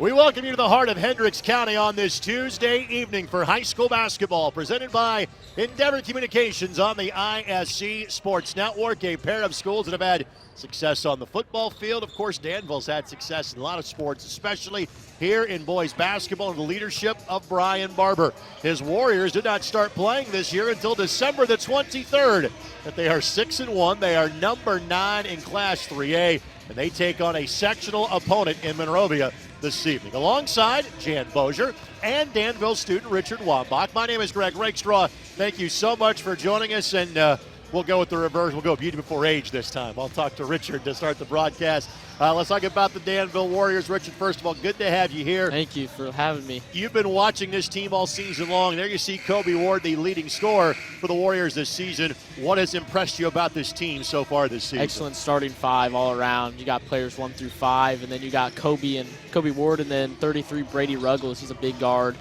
We welcome you to the heart of Hendricks County on this Tuesday evening for high school basketball, presented by Endeavor Communications on the ISC Sports Network, a pair of schools that have had success on the football field. Of course, Danville's had success in a lot of sports, especially here in boys basketball under the leadership of Brian Barber. His Warriors did not start playing this year until December the 23rd, but they are 6-1. They are number 9 in Class 3A, and they take on a sectional opponent in Monrovia this evening. Alongside Jan Bozier and Danville student Richard Wambach. My name is Greg Rakestraw. Thank you so much for joining us, and we'll go with the reverse. We'll go beauty before age this time. I'll talk to Richard to start the broadcast. Let's talk about the Danville Warriors. Richard, first of all, good to have you here. Thank you for having me. You've been watching this team all season long. There you see Kobe Ward, the leading scorer for the Warriors this season. What has impressed you about this team so far this season? Excellent starting five all around. You got players 1 through 5, and then you got Kobe Ward, and then 33 Brady Ruggles. He's a big guard.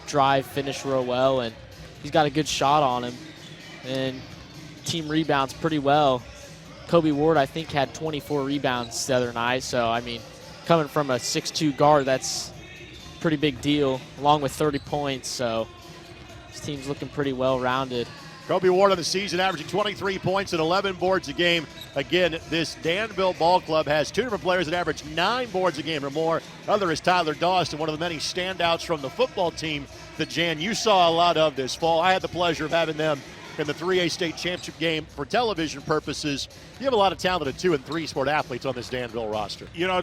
Drive, finish real well, and he's got a good shot on him. And team rebounds pretty well. Kobe Ward, I think, had 24 rebounds the other night. So, I mean, coming from a 6'2 guard, that's a pretty big deal, along with 30 points. So, this team's looking pretty well-rounded. Kobe Ward on the season averaging 23 points and 11 boards a game. Again, this Danville ball club has 2 different players that average 9 boards a game or more. Other is Tyler Dawson, one of the many standouts from the football team that, Jan, you saw a lot of this fall. I had the pleasure of having them in the 3A state championship game for television purposes. You have a lot of talented 2 and 3 sport athletes on this Danville roster. You know,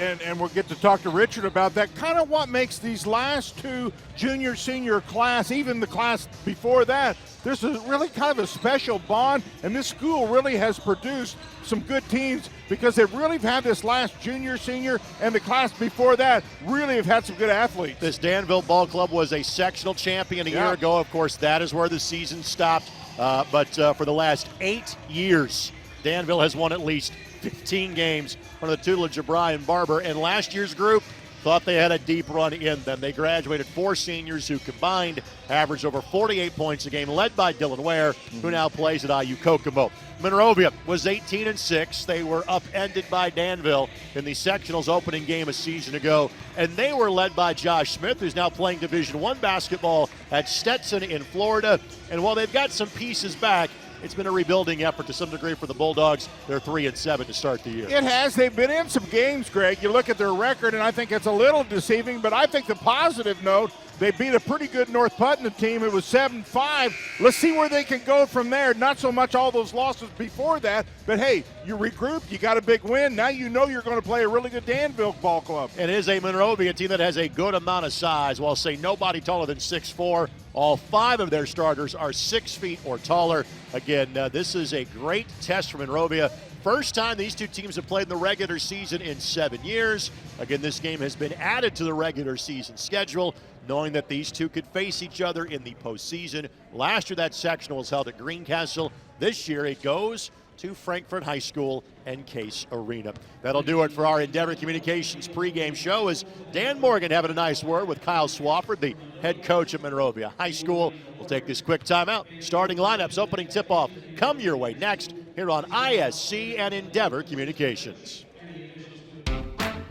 and we'll get to talk to Richard about that. Kind of what makes these last 2 junior, senior class, even the class before that, there's a really kind of a special bond, and this school really has produced some good teams because they really have had this last junior, senior, and the class before that really have had some good athletes. This Danville ball club was a sectional champion a year ago. Of course, that is where the season stopped. But for the last 8 years, Danville has won at least 15 games under the tutelage of Brian Barber. And last year's group thought they had a deep run in them. They graduated 4 seniors who combined averaged over 48 points a game, led by Dylan Ware, who now plays at IU Kokomo. Monrovia was 18-6. They were upended by Danville in the sectionals opening game a season ago, and they were led by Josh Smith, who's now playing Division I basketball at Stetson in Florida. And while they've got some pieces back, it's been a rebuilding effort to some degree for the Bulldogs. They're 3-7 to start the year. It has. They've been in some games, Greg. You look at their record, and I think it's a little deceiving, but I think the positive note, they beat a pretty good North Putnam team. It was 7-5. Let's see where they can go from there. Not so much all those losses before that, but hey, you regrouped, you got a big win. Now you know you're going to play a really good Danville ball club. And it is a Monrovia team that has a good amount of size. While say nobody taller than 6'4", all 5 of their starters are 6 feet or taller. Again, this is a great test for Monrovia. First time these 2 teams have played in the regular season in 7 years. Again, this game has been added to the regular season schedule, knowing that these 2 could face each other in the postseason. Last year, that sectional was held at Greencastle. This year, it goes to Frankfort High School and Case Arena. That'll do it for our Endeavor Communications pregame show, as Dan Morgan having a nice word with Kyle Swafford, the head coach at Monrovia High School. We'll take this quick timeout. Starting lineups, opening tip-off come your way next here on ISC and Endeavor Communications.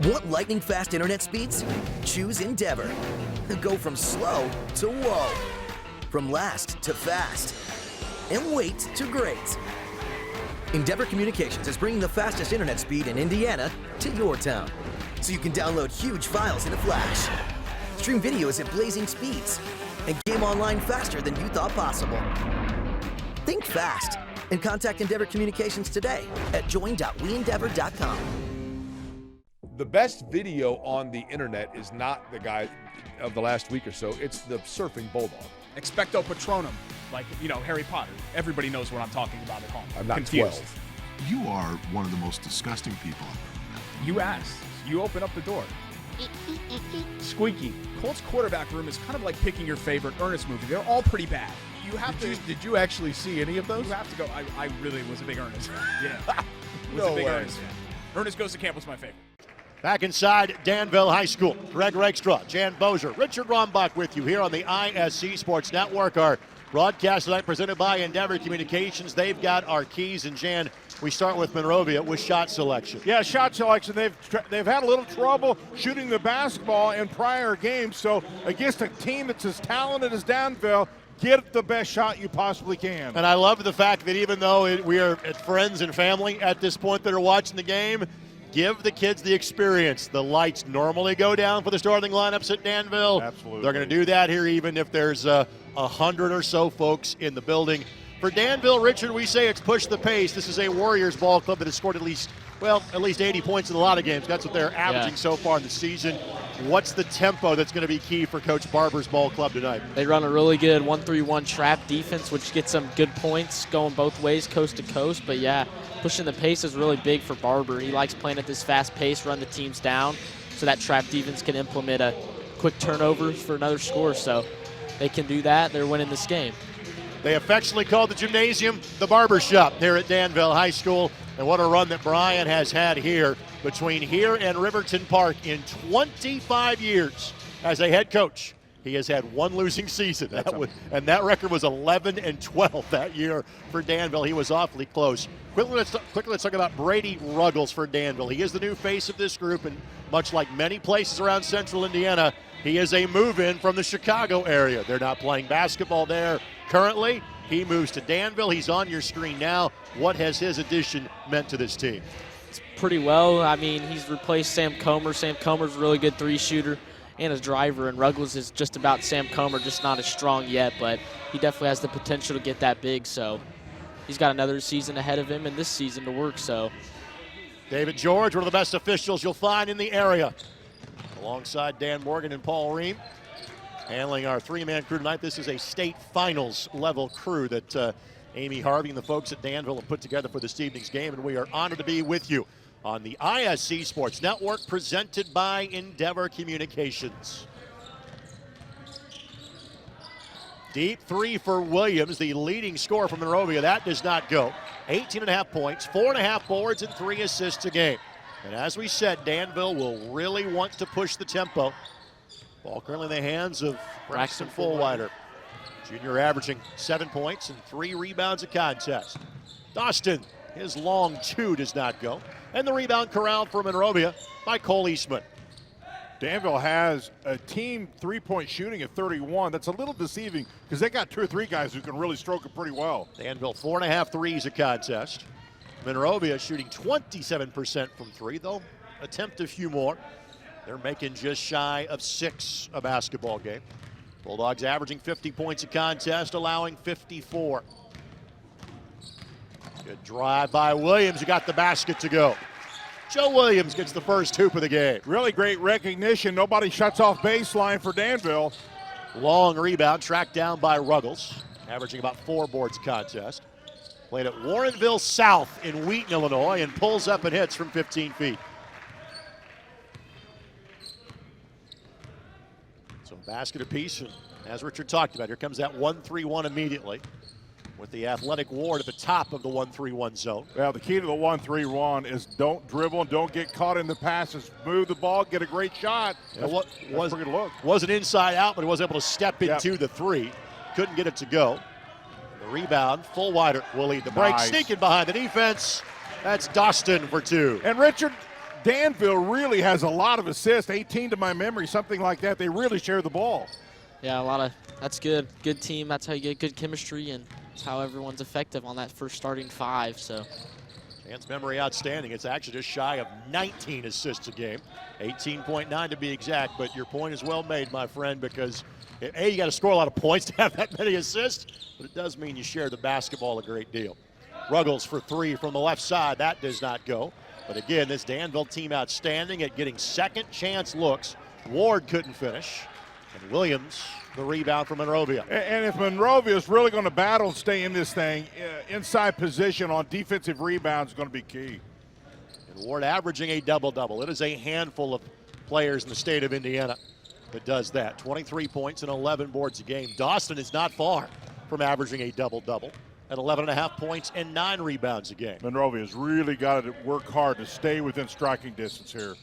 Want lightning-fast internet speeds? Choose Endeavor. Go from slow to whoa, from last to fast, and wait to great. Endeavor Communications is bringing the fastest internet speed in Indiana to your town, so you can download huge files in a flash, stream videos at blazing speeds, and game online faster than you thought possible. Think fast and contact Endeavor Communications today at join.weendeavor.com. The best video on the internet is not the guy of the last week or so. It's the surfing bulldog. Expecto Patronum, like, Harry Potter. Everybody knows what I'm talking about at home. I'm not confused. 12. You are one of the most disgusting people I've ever met. You asked. You open up the door. Squeaky. Colts quarterback room is kind of like picking your favorite Ernest movie. They're all pretty bad. You have Did you actually see any of those? You have to go. I really was a big Ernest. Yeah. No a big way. Ernest fan. Ernest Goes to Camp was my favorite. Back inside Danville High School, Greg Rakestraw, Jan Bozier, Richard Wambach with you here on the ISC Sports Network. Our broadcast tonight presented by Endeavor Communications. They've got our keys. And Jan, We start with Monrovia with shot selection. Yeah, shot selection. They've had a little trouble shooting the basketball in prior games. So against a team that's as talented as Danville, get the best shot you possibly can. And I love the fact that even though we are friends and family at this point that are watching the game, give the kids the experience. The lights normally go down for the starting lineups at Danville. Absolutely. They're going to do that here even if there's 100 or so folks in the building. For Danville, Richard, we say it's push the pace. This is a Warriors ball club that has scored at least 80 points in a lot of games. That's what they're averaging so far in the season. What's the tempo that's going to be key for Coach Barber's ball club tonight? They run a really good 1-3-1 trap defense, which gets them good points going both ways, coast to coast. But, yeah, pushing the pace is really big for Barber. He likes playing at this fast pace, run the teams down, so that trap defense can implement a quick turnover for another score. So they can do that. They're winning this game. They affectionately call the gymnasium the barber shop here at Danville High School. And what a run that Brian has had here between here and Riverton Park in 25 years as a head coach. He has had one losing season, and that record was 11-12 that year for Danville. He was awfully close. Quickly, let's talk about Brady Ruggles for Danville. He is the new face of this group, and much like many places around central Indiana, he is a move-in from the Chicago area. They're not playing basketball there currently. He moves to Danville. He's on your screen now. What has his addition meant to this team? It's pretty well. I mean, he's replaced Sam Comer. Sam Comer's a really good three-shooter and his driver, and Ruggles is just about Sam Comer, just not as strong yet, but he definitely has the potential to get that big. So he's got another season ahead of him and this season to work. So David George, one of the best officials you'll find in the area, alongside Dan Morgan and Paul Ream, handling our three-man crew tonight. This is a state finals level crew that Amy Harvey and the folks at Danville have put together for this evening's game, and we are honored to be with you on the ISC Sports Network, presented by Endeavor Communications. Deep three for Williams, the leading scorer from Monrovia. That does not go. 18.5 points, 4.5 boards, and 3 assists a game. And as we said, Danville will really want to push the tempo. Ball currently in the hands of Braxton Fullwider. Junior averaging 7 points and 3 rebounds a contest. Dostin, his long 2 does not go. And the rebound corralled for Monrovia by Cole Eastman. Danville has a team three-point shooting at 31. That's a little deceiving because they got 2 or 3 guys who can really stroke it pretty well. Danville 4.5 threes a contest. Monrovia shooting 27% from 3. They'll attempt a few more. They're making just shy of 6 a basketball game. Bulldogs averaging 50 points a contest, allowing 54. Good drive by Williams, who got the basket to go. Joe Williams gets the first hoop of the game. Really great recognition. Nobody shuts off baseline for Danville. Long rebound tracked down by Ruggles, averaging about 4 boards a contest. Played at Warrenville South in Wheaton, Illinois, and pulls up and hits from 15 feet. So basket apiece, and as Richard talked about, here comes that 1-3-1 immediately, with the athletic Ward at the top of the 1-3-1 zone. Well, the key to the 1-3-1 is don't dribble and don't get caught in the passes. Move the ball, get a great shot. That's a pretty good look. Wasn't inside out, but he was able to step into the 3. Couldn't get it to go. The rebound, Fullwider will lead the break. Nice. Sneaking behind the defense. That's Dostin for 2. And Richard, Danville really has a lot of assists, 18 to my memory, something like that. They really share the ball. Yeah, that's good. Good team. That's how you get good chemistry, and that's how everyone's effective on that first starting 5. So Dan's memory outstanding. It's actually just shy of 19 assists a game, 18.9 to be exact. But your point is well made, my friend, because A, you got to score a lot of points to have that many assists, but it does mean you share the basketball a great deal. Ruggles for 3 from the left side. That does not go. But again, this Danville team outstanding at getting second chance looks. Ward couldn't finish. And Williams, the rebound for Monrovia. And if Monrovia is really going to battle and stay in this thing, inside position on defensive rebounds is going to be key. And Ward averaging a double-double. It is a handful of players in the state of Indiana that does that. 23 points and 11 boards a game. Dostin is not far from averaging a double-double at 11.5 points and 9 rebounds a game. Monrovia's really got to work hard to stay within striking distance here.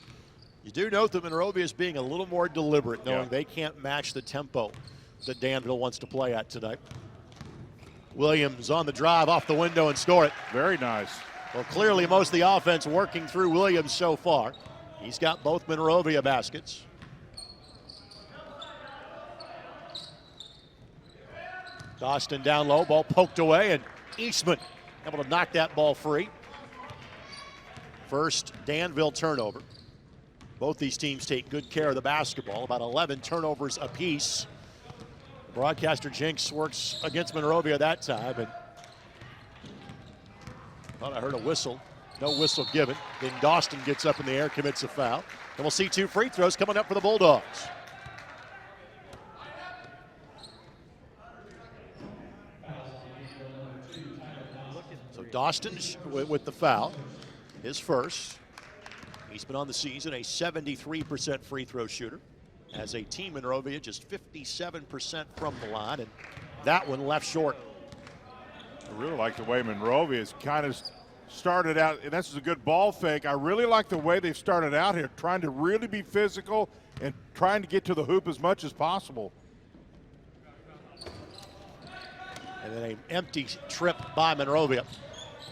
You do note that Monrovia is being a little more deliberate, knowing they can't match the tempo that Danville wants to play at tonight. Williams on the drive, off the window, and score it. Very nice. Well, clearly most of the offense working through Williams so far. He's got both Monrovia baskets. Dostin down low, ball poked away, and Eastman able to knock that ball free. First Danville turnover. Both these teams take good care of the basketball, about 11 turnovers apiece. Broadcaster Jinx works against Monrovia that time, and thought I heard a whistle. No whistle given. Then Dostin gets up in the air, commits a foul. And we'll see 2 free throws coming up for the Bulldogs. So Dostin with the foul, his first. He's been on the season a 73% free throw shooter. As a team, Monrovia just 57% from the line, and that one left short. I really like the way Monrovia has kind of started out, and this is a good ball fake. I really like the way they've started out here, trying to really be physical and trying to get to the hoop as much as possible. And then an empty trip by Monrovia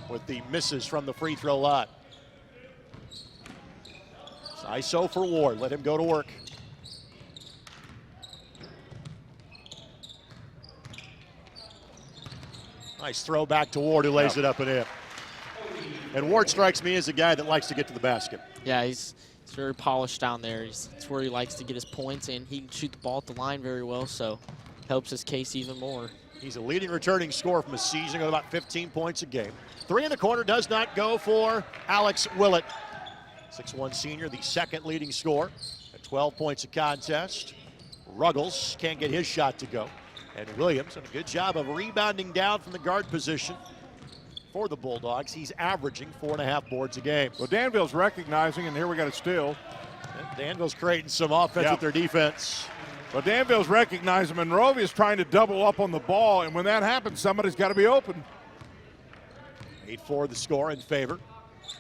with the misses from the free throw line. It's ISO for Ward, let him go to work. Nice throw back to Ward, who lays it up and in. And Ward strikes me as a guy that likes to get to the basket. Yeah, he's very polished down there. That's where he likes to get his points, and he can shoot the ball at the line very well, so helps his case even more. He's a leading returning scorer from a season with about 15 points a game. 3 in the corner does not go for Alex Willett. 6'1" senior, the second leading scorer at 12 points a contest. Ruggles can't get his shot to go. And Williams done a good job of rebounding down from the guard position for the Bulldogs. He's averaging 4.5 boards a game. Well, Danville's recognizing, and here we got a steal. And Danville's creating some offense with their defense. Well, Danville's recognizing Monrovia's trying to double up on the ball, and when that happens, somebody's got to be open. 8-4 the score in favor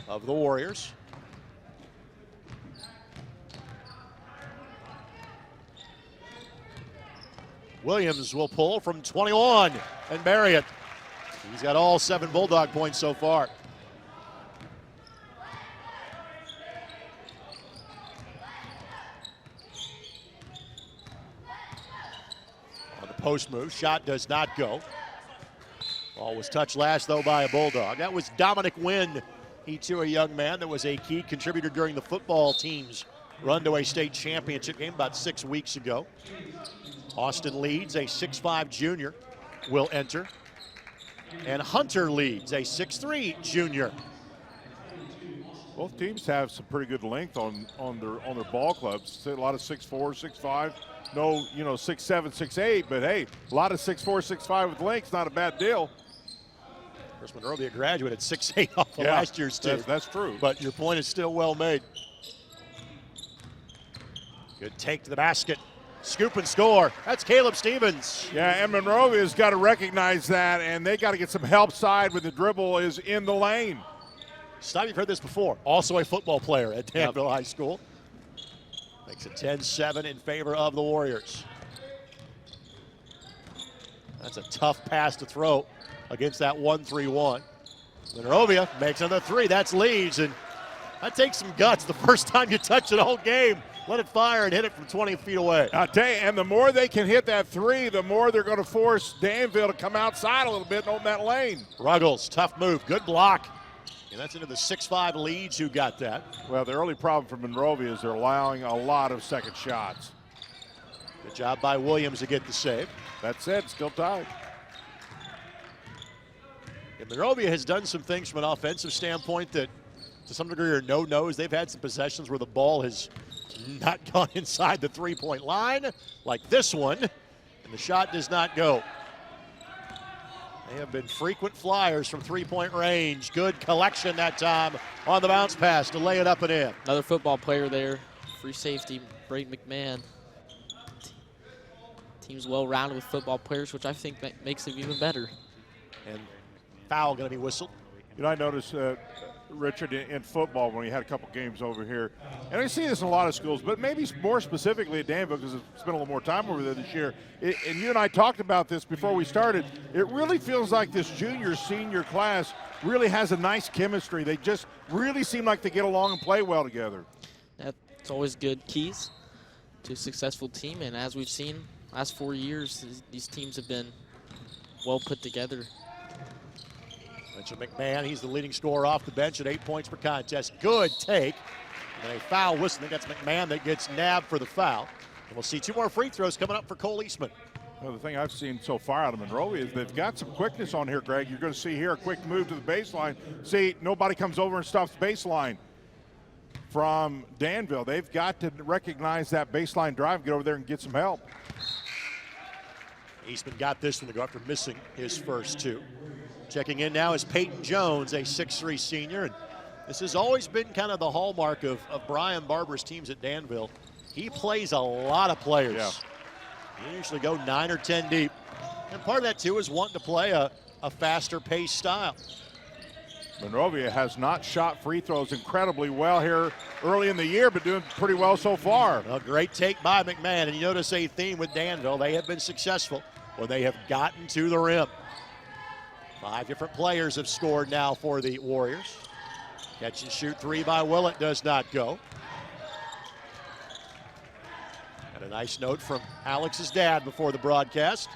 of the Warriors. Williams will pull from 21 and bury it. He's got all 7 Bulldog points so far. On the post move, shot does not go. Ball was touched last, though, by a Bulldog. That was Dominic Wynn. He, too, a young man that was a key contributor during the football team's run to a state championship game about 6 weeks ago. Austin Leeds, a 6'5" junior, will enter. And Hunter Leeds, a 6'3" junior. Both teams have some pretty good length on their ball clubs. A lot of 6'4", 6'5". No, 6'7", 6'8", but hey, a lot of 6'4", 6'5" with length, not a bad deal. Of course, Monrovia graduated 6'8" off of last year's team. That's true. But your point is still well made. Good take to the basket. Scoop and score. That's Caleb Stevens. Yeah, and Monrovia's got to recognize that, and they got to get some help side when the dribble is in the lane. Stop, you've heard this before. Also a football player at Danville High School. Makes it 10-7 in favor of the Warriors. That's a tough pass to throw against that 1-3-1. Monrovia makes another 3. That's Leeds, and that takes some guts. The first time you touch it all game. Let it fire and hit it from 20 feet away. I'll tell you, and the more they can hit that 3, the more they're going to force Danville to come outside a little bit and open that lane. Ruggles, tough move, good block. And that's into the 6'5" Leeds who got that. Well, the early problem for Monrovia is they're allowing a lot of second shots. Good job by Williams to get the save. That's it, still tied. And Monrovia has done some things from an offensive standpoint that to some degree are no-nos. They've had some possessions where the ball has not gone inside the three-point line like this one, and the shot does not go. They have been frequent flyers from three-point range. Good collection that time on the bounce pass to lay it up and in. Another football player there, free safety, Brayden McMahon. Team's well-rounded with football players, which I think makes them even better. And foul going to be whistled. I noticed, Richard, in football when we had a couple games over here, and I see this in a lot of schools, but maybe more specifically at Danville because it's spent a little more time over there this year. And you and I talked about this before we started. It really feels like this junior-senior class really has a nice chemistry. They just really seem like they get along and play well together. That's always good keys to a successful team, and as we've seen last 4 years, these teams have been well put together. Mention McMahon, he's the leading scorer off the bench at 8 points per contest. Good take. And a foul whistle. I think that's McMahon that gets nabbed for the foul. And we'll see 2 more free throws coming up for Cole Eastman. Well, the thing I've seen so far out of Monrovia is they've got some quickness on here, Greg. You're going to see here a quick move to the baseline. See, nobody comes over and stops baseline from Danville. They've got to recognize that baseline drive, get over there and get some help. Eastman got this one to go after missing his first 2. Checking in now is Peyton Jones, a 6'3 senior. And this has always been kind of the hallmark of Brian Barber's teams at Danville. He plays a lot of players. Yeah. They usually go 9 or 10 deep. And part of that, too, is wanting to play a faster paced style. Monrovia has not shot free throws incredibly well here early in the year, but doing pretty well so far. A great take by McMahon. And you notice a theme with Danville. They have been successful when they have gotten to the rim. 5 different players have scored now for the Warriors. Catch and shoot 3 by Willett does not go. And a nice note from Alex's dad before the broadcast.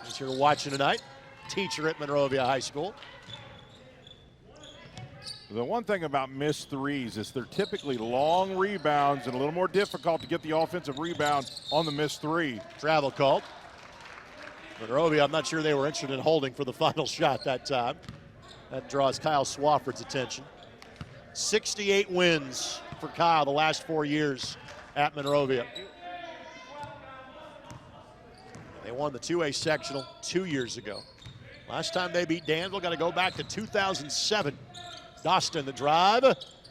He's here watching tonight. Teacher at Monrovia High School. The one thing about missed threes is they're typically long rebounds and a little more difficult to get the offensive rebound on the missed 3. Travel called. Monrovia, I'm not sure they were interested in holding for the final shot that time. That draws Kyle Swafford's attention. 68 wins for Kyle the last 4 years at Monrovia. They won the 2A sectional 2 years ago. Last time they beat Danville, got to go back to 2007. Dostin the drive,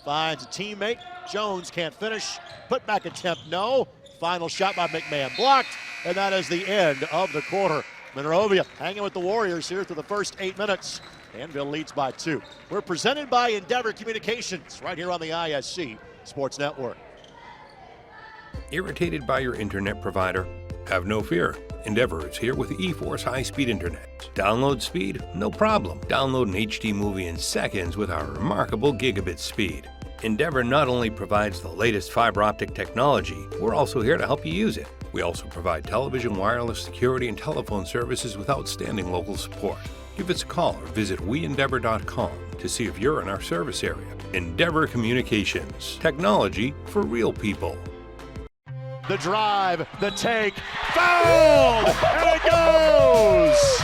finds a teammate. Jones can't finish. Put back attempt, no. Final shot by McMahon blocked, and that is the end of the quarter. Monrovia hanging with the Warriors here through the first 8 minutes. Danville leads by 2. We're presented by Endeavor Communications right here on the ISC Sports Network. Irritated by your internet provider? Have no fear. Endeavor is here with eForce high-speed internet. Download speed? No problem. Download an HD movie in seconds with our remarkable gigabit speed. Endeavor not only provides the latest fiber optic technology, we're also here to help you use it. We also provide television, wireless, security, and telephone services with outstanding local support. Give us a call or visit weendeavor.com to see if you're in our service area. Endeavor Communications. Technology for real people. The drive, the take, fouled, and it goes!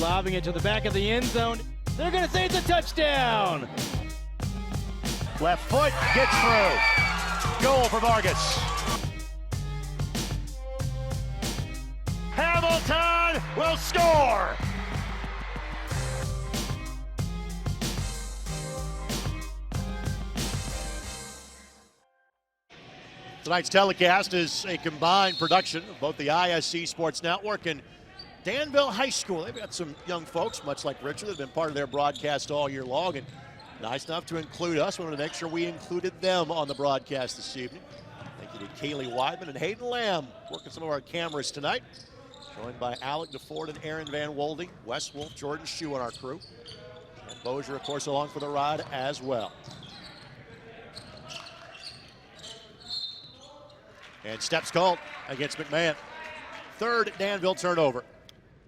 Lobbing it to the back of the end zone. They're going to say it's a touchdown. Left foot gets through. Goal for Vargas. Hamilton will score! Tonight's telecast is a combined production of both the ISC Sports Network and Danville High School. They've got some young folks, much like Richard, that have been part of their broadcast all year long, and nice enough to include us. We wanted to make sure we included them on the broadcast this evening. Thank you to Kaylee Weidman and Hayden Lamb working some of our cameras tonight. Joined by Alec DeFord and Aaron Van Wolding, Wes Wolf, Jordan Shue on our crew. And Bozier, of course, along for the ride as well. And steps called against McMahon. Third Danville turnover.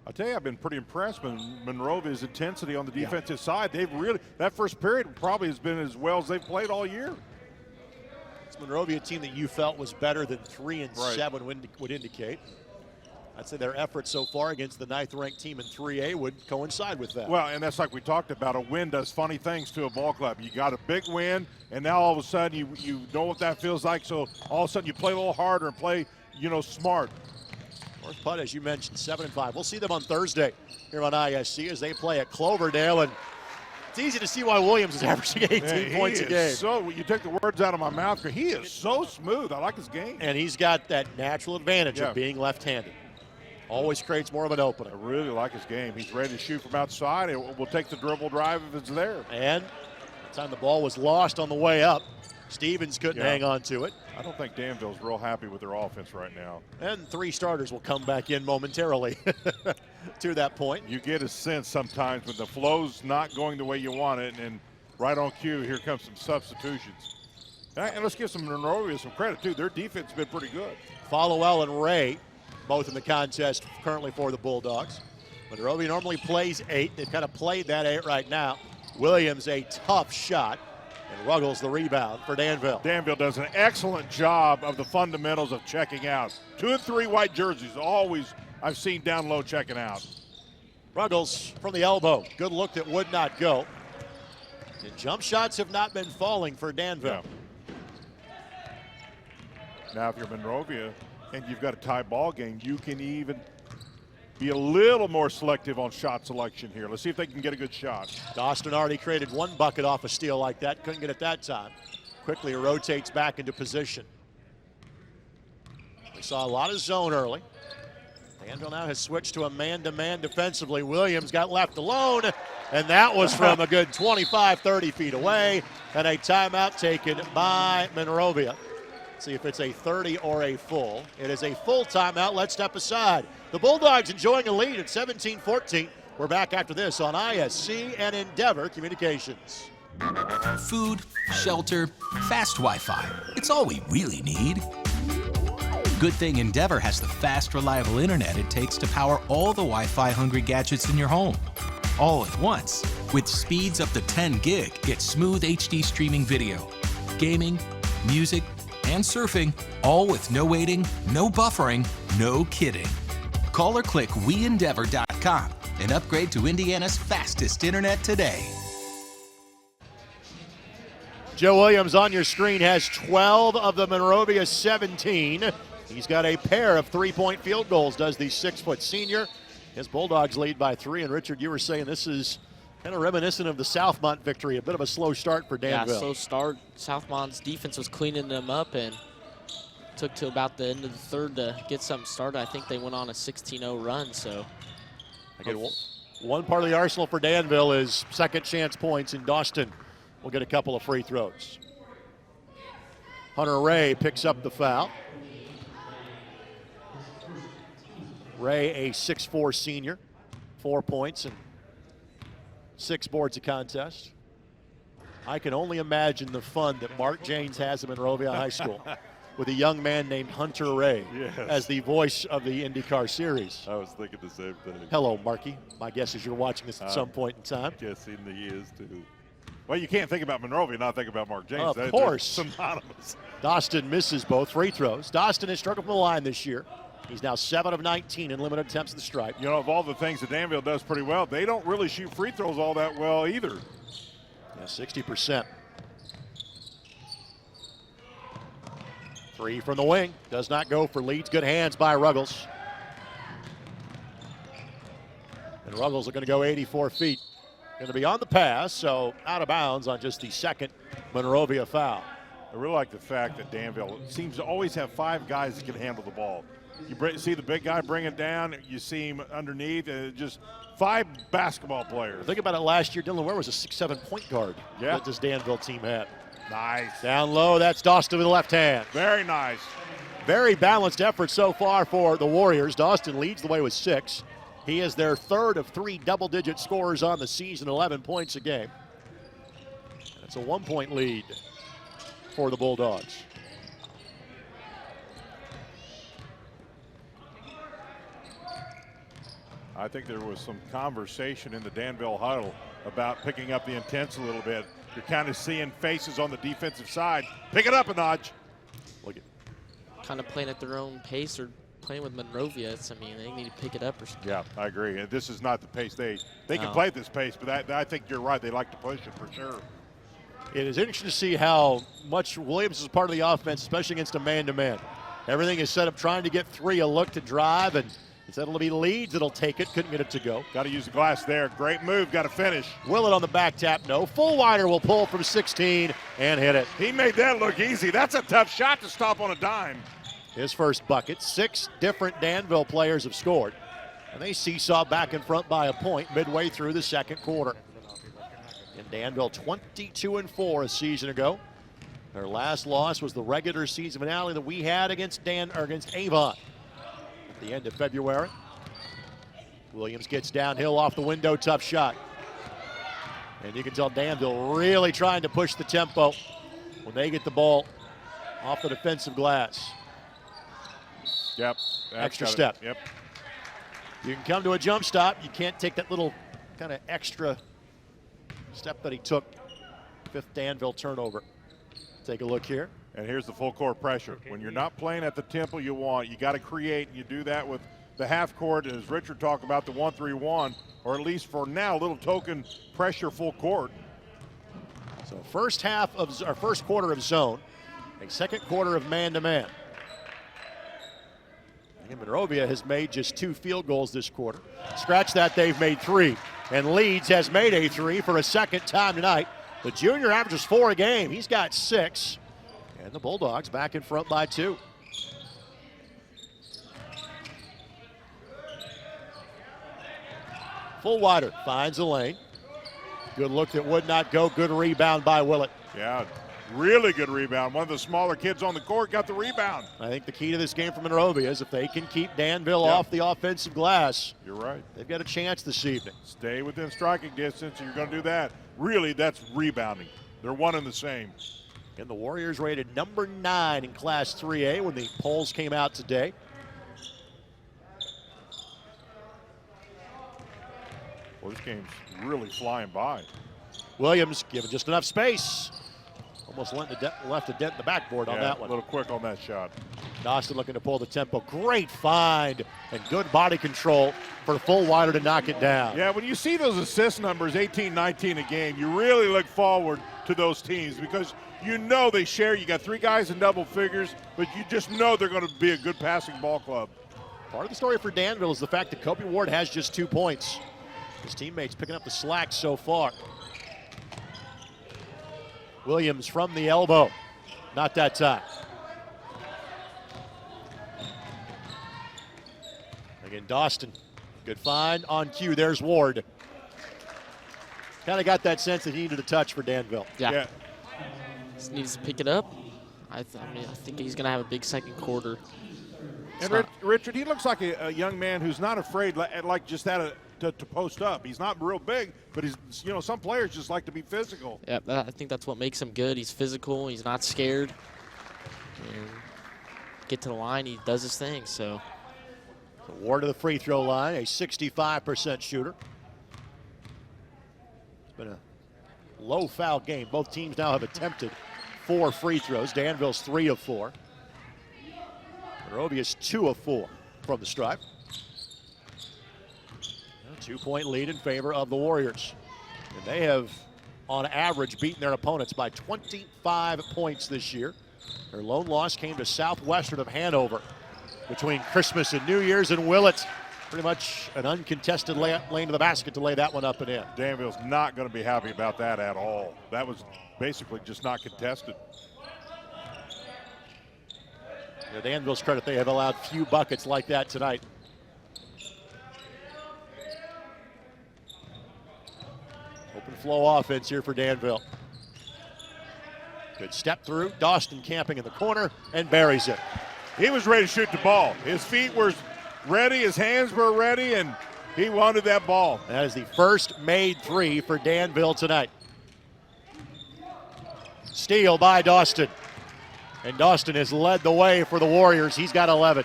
I'll tell you, I've been pretty impressed with Monrovia's intensity on the defensive side. They've really, that first period probably has been as well as they've played all year. It's Monrovia, a team that you felt was better than 3 and 7 would indicate. I'd say their efforts so far against the 9th-ranked team in 3A would coincide with that. Well, and that's like we talked about. A win does funny things to a ball club. You got a big win, and now all of a sudden you know what that feels like. So all of a sudden you play a little harder and play, smart. North Putt, as you mentioned, 7-5. We'll see them on Thursday here on ISC as they play at Cloverdale. And it's easy to see why Williams is averaging 18 points a game. So you took the words out of my mouth. He is so smooth. I like his game. And he's got that natural advantage of being left-handed. Always creates more of an opening. I really like his game. He's ready to shoot from outside. It will take the dribble drive if it's there. And the time the ball was lost on the way up, Stevens couldn't hang on to it. I don't think Danville's real happy with their offense right now. And 3 starters will come back in momentarily. to that point. You get a sense sometimes when the flow's not going the way you want it, and right on cue, here comes some substitutions. And let's give some Monrovia some credit, too. Their defense has been pretty good. Followell and Ray, both in the contest currently for the Bulldogs. Monrovia normally plays 8. They've kind of played that 8 right now. Williams, a tough shot, and Ruggles the rebound for Danville. Danville does an excellent job of the fundamentals of checking out. 2 and 3 white jerseys, always I've seen down low checking out. Ruggles from the elbow. Good look that would not go. And jump shots have not been falling for Danville. Yeah. Now, if you're Monrovia and you've got a tie ball game, you can even be a little more selective on shot selection here. Let's see if they can get a good shot. Dostin already created 1 bucket off a steal like that. Couldn't get it that time. Quickly rotates back into position. We saw a lot of zone early. Danville now has switched to a man-to-man defensively. Williams got left alone, and that was from a good 25, 30 feet away. And a timeout taken by Monrovia. See if it's a 30 or a full. It is a full timeout. Let's step aside. The Bulldogs enjoying a lead at 17-14. We're back after this on ISC and Endeavor Communications. Food, shelter, fast Wi-Fi. It's all we really need. Good thing Endeavor has the fast, reliable internet it takes to power all the Wi-Fi hungry gadgets in your home. All at once. With speeds up to 10 gig, get smooth HD streaming video, gaming, music, and surfing, all with no waiting, no buffering, no kidding. Call or click WeEndeavor.com and upgrade to Indiana's fastest internet today. Joe Williams on your screen has 12 of the Monrovia 17. He's got a pair of 3-point field goals, does the 6-foot senior. His Bulldogs lead by 3. And Richard, you were saying this is kind of reminiscent of the Southmont victory. A bit of a slow start for Danville. Yeah, slow start. Southmont's defense was cleaning them up, and took to about the end of the third to get something started. I think they went on a 16-0 run. So again, one part of the arsenal for Danville is second chance points, and Dostin will get a couple of free throws. Hunter Ray picks up the foul. Ray, a 6'4" senior, 4 points and 6 boards of contest. I can only imagine the fun that Mark Janes has at Monrovia High School with a young man named Hunter Ray as the voice of the IndyCar series. I was thinking the same thing. Hello, Marky. My guess is you're watching this at some point in time. Guessing he is too. Well, you can't think about Monrovia and not think about Mark James. Of course. Synonymous. Dostin misses both free throws. Dostin has struggled from the line this year. He's now 7 of 19 in limited attempts at the stripe. You know, of all the things that Danville does pretty well, they don't really shoot free throws all that well either. Yeah, 60%. 3 from the wing. Does not go for Leeds. Good hands by Ruggles. And Ruggles are going to go 84 feet. Going to be on the pass, so out of bounds on just the second Monrovia foul. I really like the fact that Danville seems to always have 5 guys that can handle the ball. You see the big guy bring it down, you see him underneath, just 5 basketball players. Think about it last year, Dylan Ware was a 6'7" point guard that this Danville team had. Nice. Down low, that's Dostin with the left hand. Very nice. Very balanced effort so far for the Warriors. Dostin leads the way with 6. He is their 3rd of 3 double-digit scorers on the season, 11 points a game. That's a 1-point lead for the Bulldogs. I think there was some conversation in the Danville huddle about picking up the intense a little bit. You're kind of seeing faces on the defensive side. Pick it up a notch. Look at kind of playing at their own pace or playing with Monrovia. I mean, they need to pick it up or something. Yeah, I agree. And this is not the pace they can play at this pace, but I think you're right. They like to push it for sure. It is interesting to see how much Williams is part of the offense, especially against a man-to-man. Everything is set up trying to get 3, a look to drive, and instead it'll be Leeds that'll take it. Couldn't get it to go. Got to use the glass there. Great move. Got to finish. Willett on the back tap. No. Fullwider will pull from 16 and hit it. He made that look easy. That's a tough shot to stop on a dime. His first bucket. 6 different Danville players have scored. And they seesaw back in front by a point midway through the second quarter. And Danville 22-4 a season ago. Their last loss was the regular season finale that we had against Avon at the end of February. Williams gets downhill off the window, tough shot. And you can tell Danville really trying to push the tempo when they get the ball off the defensive glass. Yep. Extra step. Yep. You can come to a jump stop. You can't take that little kind of extra step that he took. 5th Danville turnover. Take a look here. And here's the full court pressure. When you're not playing at the tempo you want, you got to create, and you do that with the half court, as Richard talked about, the 1-3-1, or at least for now, a little token pressure full court. So first quarter of zone, a second quarter of man-to-man. Monrovia has made just 2 field goals this quarter. Scratch that, they've made 3. And Leeds has made a 3 for a second time tonight. The junior averages 4 a game. He's got 6. And the Bulldogs back in front by 2. Fullwider finds a lane. Good look that would not go. Good rebound by Willett. Yeah, really good rebound. One of the smaller kids on the court got the rebound. I think the key to this game for Monrovia is if they can keep Danville off the offensive glass. You're right. They've got a chance this evening. Stay within striking distance, and you're going to do that. Really, that's rebounding. They're one and the same. And the Warriors rated number 9 in Class 3A when the polls came out today. Well, this game's really flying by. Williams given just enough space. Almost left a dent in the backboard on that one. A little quick on that shot. Dawson looking to pull the tempo. Great find and good body control for Fullwider to knock it down. Yeah, when you see those assist numbers, 18, 19 a game, you really look forward to those teams because you know they share. You got 3 guys in double figures, but you just know they're going to be a good passing ball club. Part of the story for Danville is the fact that Kobe Ward has just 2 points. His teammates picking up the slack so far. Williams from the elbow. Not that time. Again, Dawson. Good find on cue. There's Ward. Kind of got that sense that he needed a touch for Danville. Yeah. Just needs to pick it up. I think he's going to have a big second quarter. And Richard, he looks like a young man who's not afraid, like just that to post up. He's not real big, but he's, some players just like to be physical. Yeah, I think that's what makes him good. He's physical. He's not scared. And get to the line, he does his thing. So Ward to the free throw line, a 65% shooter. It's been a low foul game. Both teams now have attempted 4 free throws. Danville's 3 of 4. Monrovia's 2 of 4 from the stripe. A 2-point lead in favor of the Warriors. And they have, on average, beaten their opponents by 25 points this year. Their lone loss came to Southwestern of Hanover between Christmas and New Year's, and Willett, pretty much an uncontested lane to the basket to lay that one up and in. Danville's not going to be happy about that at all. That was basically just not contested. To Danville's credit, they have allowed few buckets like that tonight. Open flow offense here for Danville. Good step through. Dawson camping in the corner and buries it. He was ready to shoot the ball. His feet were ready, his hands were ready, and he wanted that ball. That is the first made 3 for Danville tonight. Steal by Dawson. And Dawson has led the way for the Warriors. He's got 11.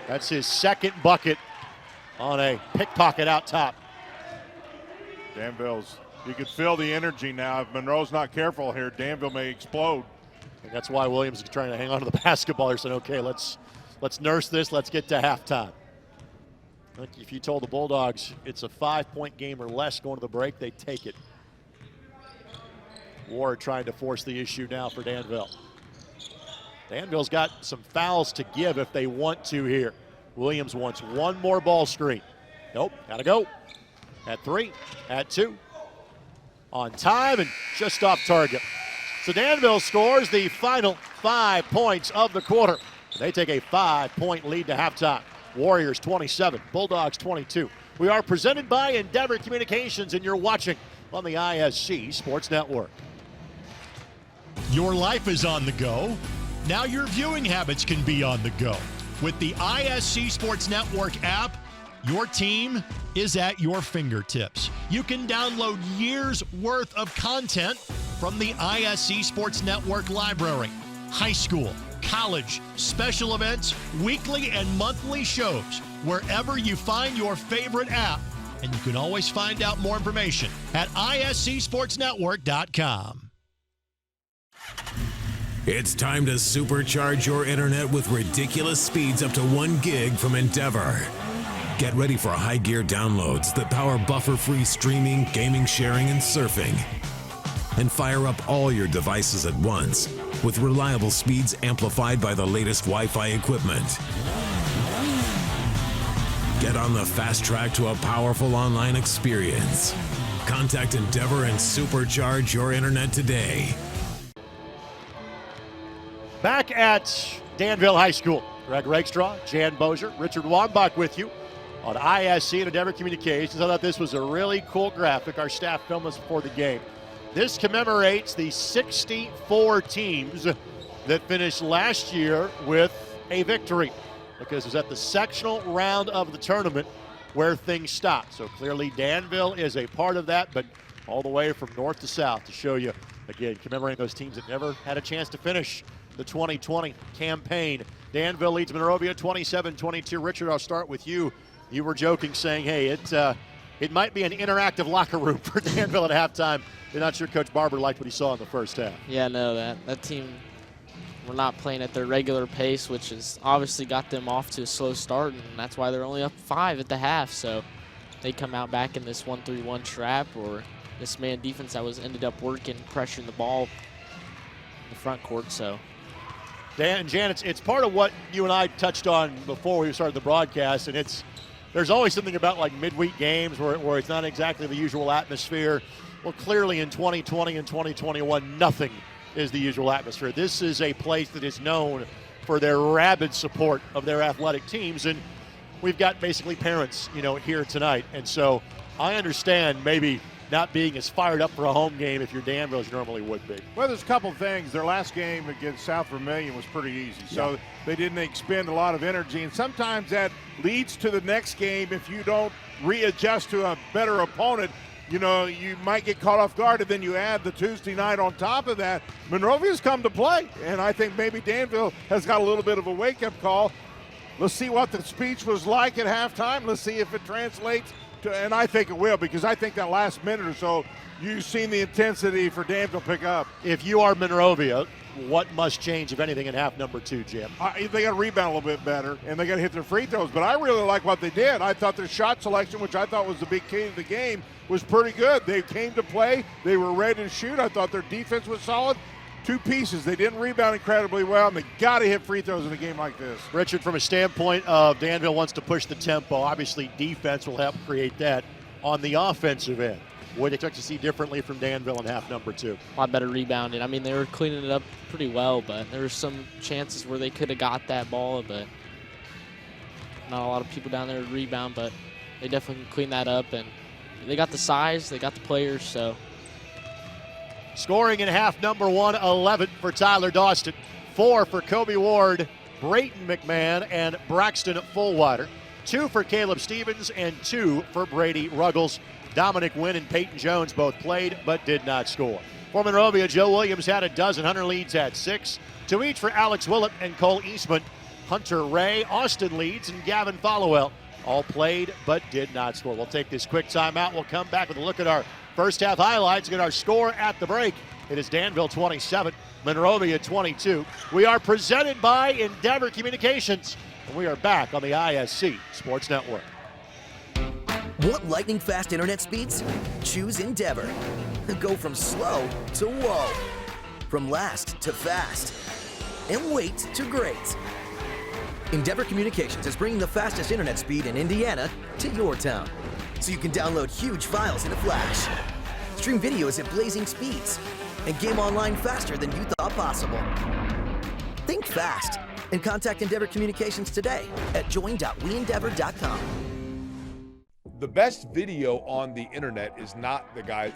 That's his second bucket on a pickpocket out top. Danville's, you can feel the energy now. If Monroe's not careful here, Danville may explode. And that's why Williams is trying to hang on to the basketball. He said, okay, let's nurse this. Let's get to halftime. If you told the Bulldogs it's a 5-point game or less going to the break, they'd take it. Ward trying to force the issue now for Danville. Danville's got some fouls to give if they want to here. Williams wants one more ball screen. Nope, gotta go. At 3, at 2. On time and just off target. So Danville scores the final 5 points of the quarter. They take a 5-point lead to halftime. Warriors 27, Bulldogs 22. We are presented by Endeavor Communications, and you're watching on the ISC Sports Network. Your life is on the go. Now your viewing habits can be on the go. With the ISC Sports Network app, Your team is at your fingertips. You can download years' worth of content from the ISC Sports Network library. High school, college, special events, weekly and monthly shows, wherever you find your favorite app. And you can always find out more information at iscsportsnetwork.com. It's time to supercharge your internet with ridiculous speeds up to 1 gig from Endeavor. Get ready for high gear downloads that power buffer-free streaming, gaming, sharing, and surfing. And fire up all your devices at once with reliable speeds amplified by the latest Wi-Fi equipment. Get on the fast track to a powerful online experience. Contact Endeavor and supercharge your internet today. Back at Danville High School, Greg Rakestraw, Jan Bozier, Richard Wambach with you on ISC and Endeavor Communications. I thought this was a really cool graphic. Our staff filmed this before the game. This commemorates the 64 teams that finished last year with a victory, because it was at the sectional round of the tournament where things stopped. So clearly Danville is a part of that, but all the way from north to south to show you, again, commemorating those teams that never had a chance to finish the 2020 campaign. Danville leads Monrovia 27-22. Richard, I'll start with you. You were joking, saying, hey, it might be an interactive locker room for Danville at halftime. You're not sure Coach Barber liked what he saw in the first half. Yeah, no, that team were not playing at their regular pace, which has obviously got them off to a slow start, and that's why they're only up 5 at the half. So they come out back in this 1-3-1 trap, or this man defense that was ended up working, pressuring the ball in the front court. So Dan and Jan, it's part of what you and I touched on before we started the broadcast, and there's always something about like midweek games where it's not exactly the usual atmosphere. Well, clearly in 2020 and 2021, nothing is the usual atmosphere. This is a place that is known for their rabid support of their athletic teams, and we've got basically parents, here tonight. And so I understand maybe not being as fired up for a home game if you're Danville as you normally would be. Well, there's a couple of things. Their last game against South Vermilion was pretty easy, so they didn't expend a lot of energy, and sometimes that leads to the next game if you don't readjust to a better opponent. You might get caught off guard, and then you add the Tuesday night on top of that. Monrovia's come to play, and I think maybe Danville has got a little bit of a wake-up call. Let's see what the speech was like at halftime. Let's see if it translates to, and I think it will, because I think that last minute or so, you've seen the intensity for Danville pick up. If you are Monrovia, what must change, if anything, in half number 2, Jim? They got to rebound a little bit better, and they got to hit their free throws. But I really like what they did. I thought their shot selection, which I thought was the big key to the game, was pretty good. They came to play. They were ready to shoot. I thought their defense was solid. 2 pieces. They didn't rebound incredibly well, and they got to hit free throws in a game like this. Richard, from a standpoint of Danville wants to push the tempo, obviously defense will help create that on the offensive end. What do you expect to see differently from Danville in half number 2? A lot better rebounding. I mean, they were cleaning it up pretty well, but there were some chances where they could have got that ball, but not a lot of people down there to rebound, but they definitely can clean that up, and they got the size, they got the players, so. Scoring in half number 1, 11 for Tyler Dawston, 4 for Kobe Ward, Brayton McMahon, and Braxton Fullwider, 2 for Caleb Stevens, and 2 for Brady Ruggles. Dominic Wynn and Peyton Jones both played but did not score. For Monrovia, Joe Williams had a dozen. Hunter Leeds had 6. 2 each for Alex Willett and Cole Eastman. Hunter Ray, Austin Leeds, and Gavin Followell all played but did not score. We'll take this quick timeout. We'll come back with a look at our first half highlights, get our score at the break. It is Danville 27, Monrovia 22. We are presented by Endeavor Communications, and we are back on the ISC Sports Network. Want lightning-fast internet speeds? Choose Endeavor. Go from slow to whoa. From last to fast. And wait to great. Endeavor Communications is bringing the fastest internet speed in Indiana to your town, so you can download huge files in a flash, stream videos at blazing speeds, and game online faster than you thought possible. Think fast and contact Endeavor Communications today at join.weendeavor.com. The best video on the internet is not the guy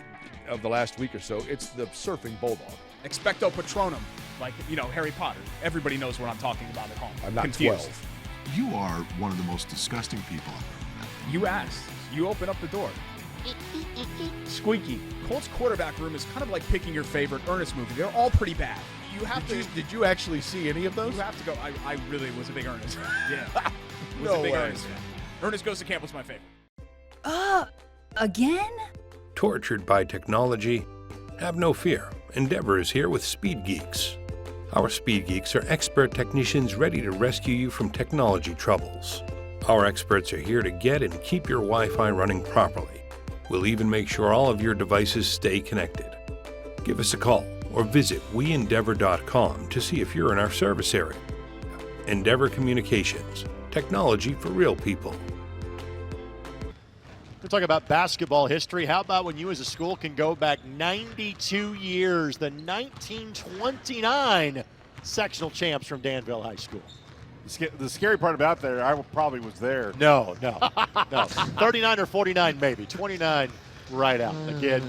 of the last week or so. It's the surfing bulldog. Expecto Patronum, like, Harry Potter. Everybody knows what I'm talking about at home. I'm not confused. 12. You are one of the most disgusting people I've ever met. You asked. You open up the door. Squeaky. Colts quarterback room is kind of like picking your favorite Ernest movie. They're all pretty bad. You have Did you actually see any of those? You have to go. I really was a big Ernest. Yeah. Was No a big way. Ernest fan. Ernest Goes to Camp was my favorite. Again? Tortured by technology? Have no fear. Endeavor is here with Speed Geeks. Our Speed Geeks are expert technicians ready to rescue you from technology troubles. Our experts are here to get and keep your Wi-Fi running properly. We'll even make sure all of your devices stay connected. Give us a call or visit weendeavor.com to see if you're in our service area. Endeavor Communications. Technology for real people. We're talking about basketball history. How about when you as a school can go back 92 years, the 1929 sectional champs from Danville High School? The scary part about that, I probably was there. No. 39 or 49 maybe. 29 right out. Again,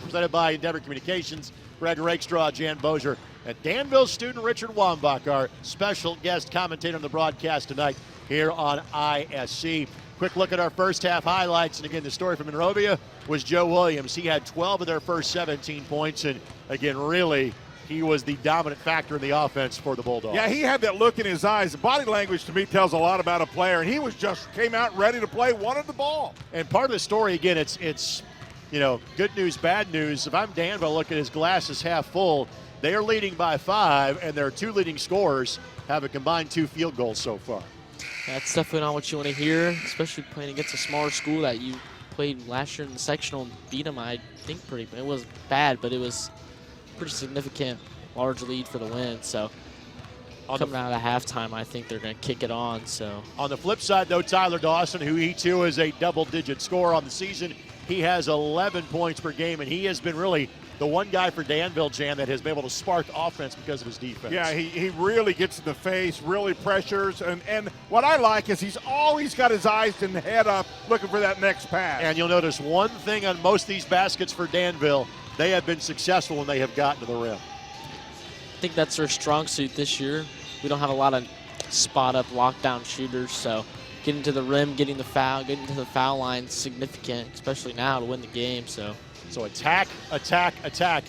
presented by Endeavor Communications, Greg Rakestraw, Jan Bozier, and Danville student Richard Wambach, our special guest commentator on the broadcast tonight here on ISC. Quick look at our first half highlights. And again, the story from Monrovia was Joe Williams. He had 12 of their first 17 points. And again, really, he was the dominant factor in the offense for the Bulldogs. Yeah, he had that look in his eyes. The body language to me tells a lot about a player. And he was came out ready to play, wanted the ball. And part of the story, again, it's good news, bad news. If I'm Danville, look at his glass is half full. They are leading by 5, and their 2 leading scorers have a combined 2 field goals so far. That's definitely not what you want to hear, especially playing against a smaller school that you played last year in the sectional and beat them. I think it was bad, but it was pretty significant, large lead for the win. So coming out of halftime, I think they're going to kick it on. So on the flip side, though, Tyler Dawson, who he too is a double-digit scorer on the season, he has 11 points per game, and he has been really the one guy for Danville, Jan, that has been able to spark offense because of his defense. Yeah, he really gets in the face, really pressures. And what I like is he's always got his eyes and head up looking for that next pass. And you'll notice one thing on most of these baskets for Danville, they have been successful when they have gotten to the rim. I think that's their strong suit this year. We don't have a lot of spot-up, lockdown shooters, so getting to the rim, getting to the foul line is significant, especially now to win the game. So attack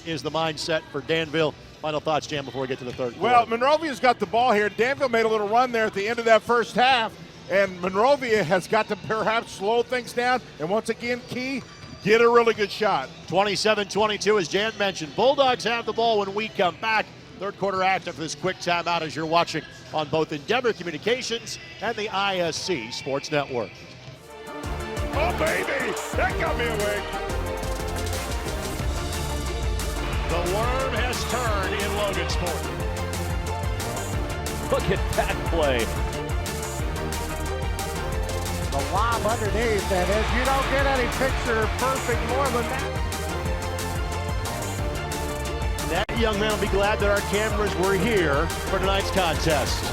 is the mindset for Danville. Final thoughts, Jan, before we get to the third quarter. Well, Monrovia's got the ball here. Danville made a little run there at the end of that first half, and Monrovia has got to perhaps slow things down. And once again, Key, get a really good shot. 27-22, as Jan mentioned. Bulldogs have the ball when we come back. Third quarter action for this quick timeout as you're watching on both Endeavor Communications and the ISC Sports Network. Oh, baby! That got me awake. The worm has turned in Logansport. Look at that play. The lob underneath, and if you don't get any picture perfect more than that. That young man will be glad that our cameras were here for tonight's contest.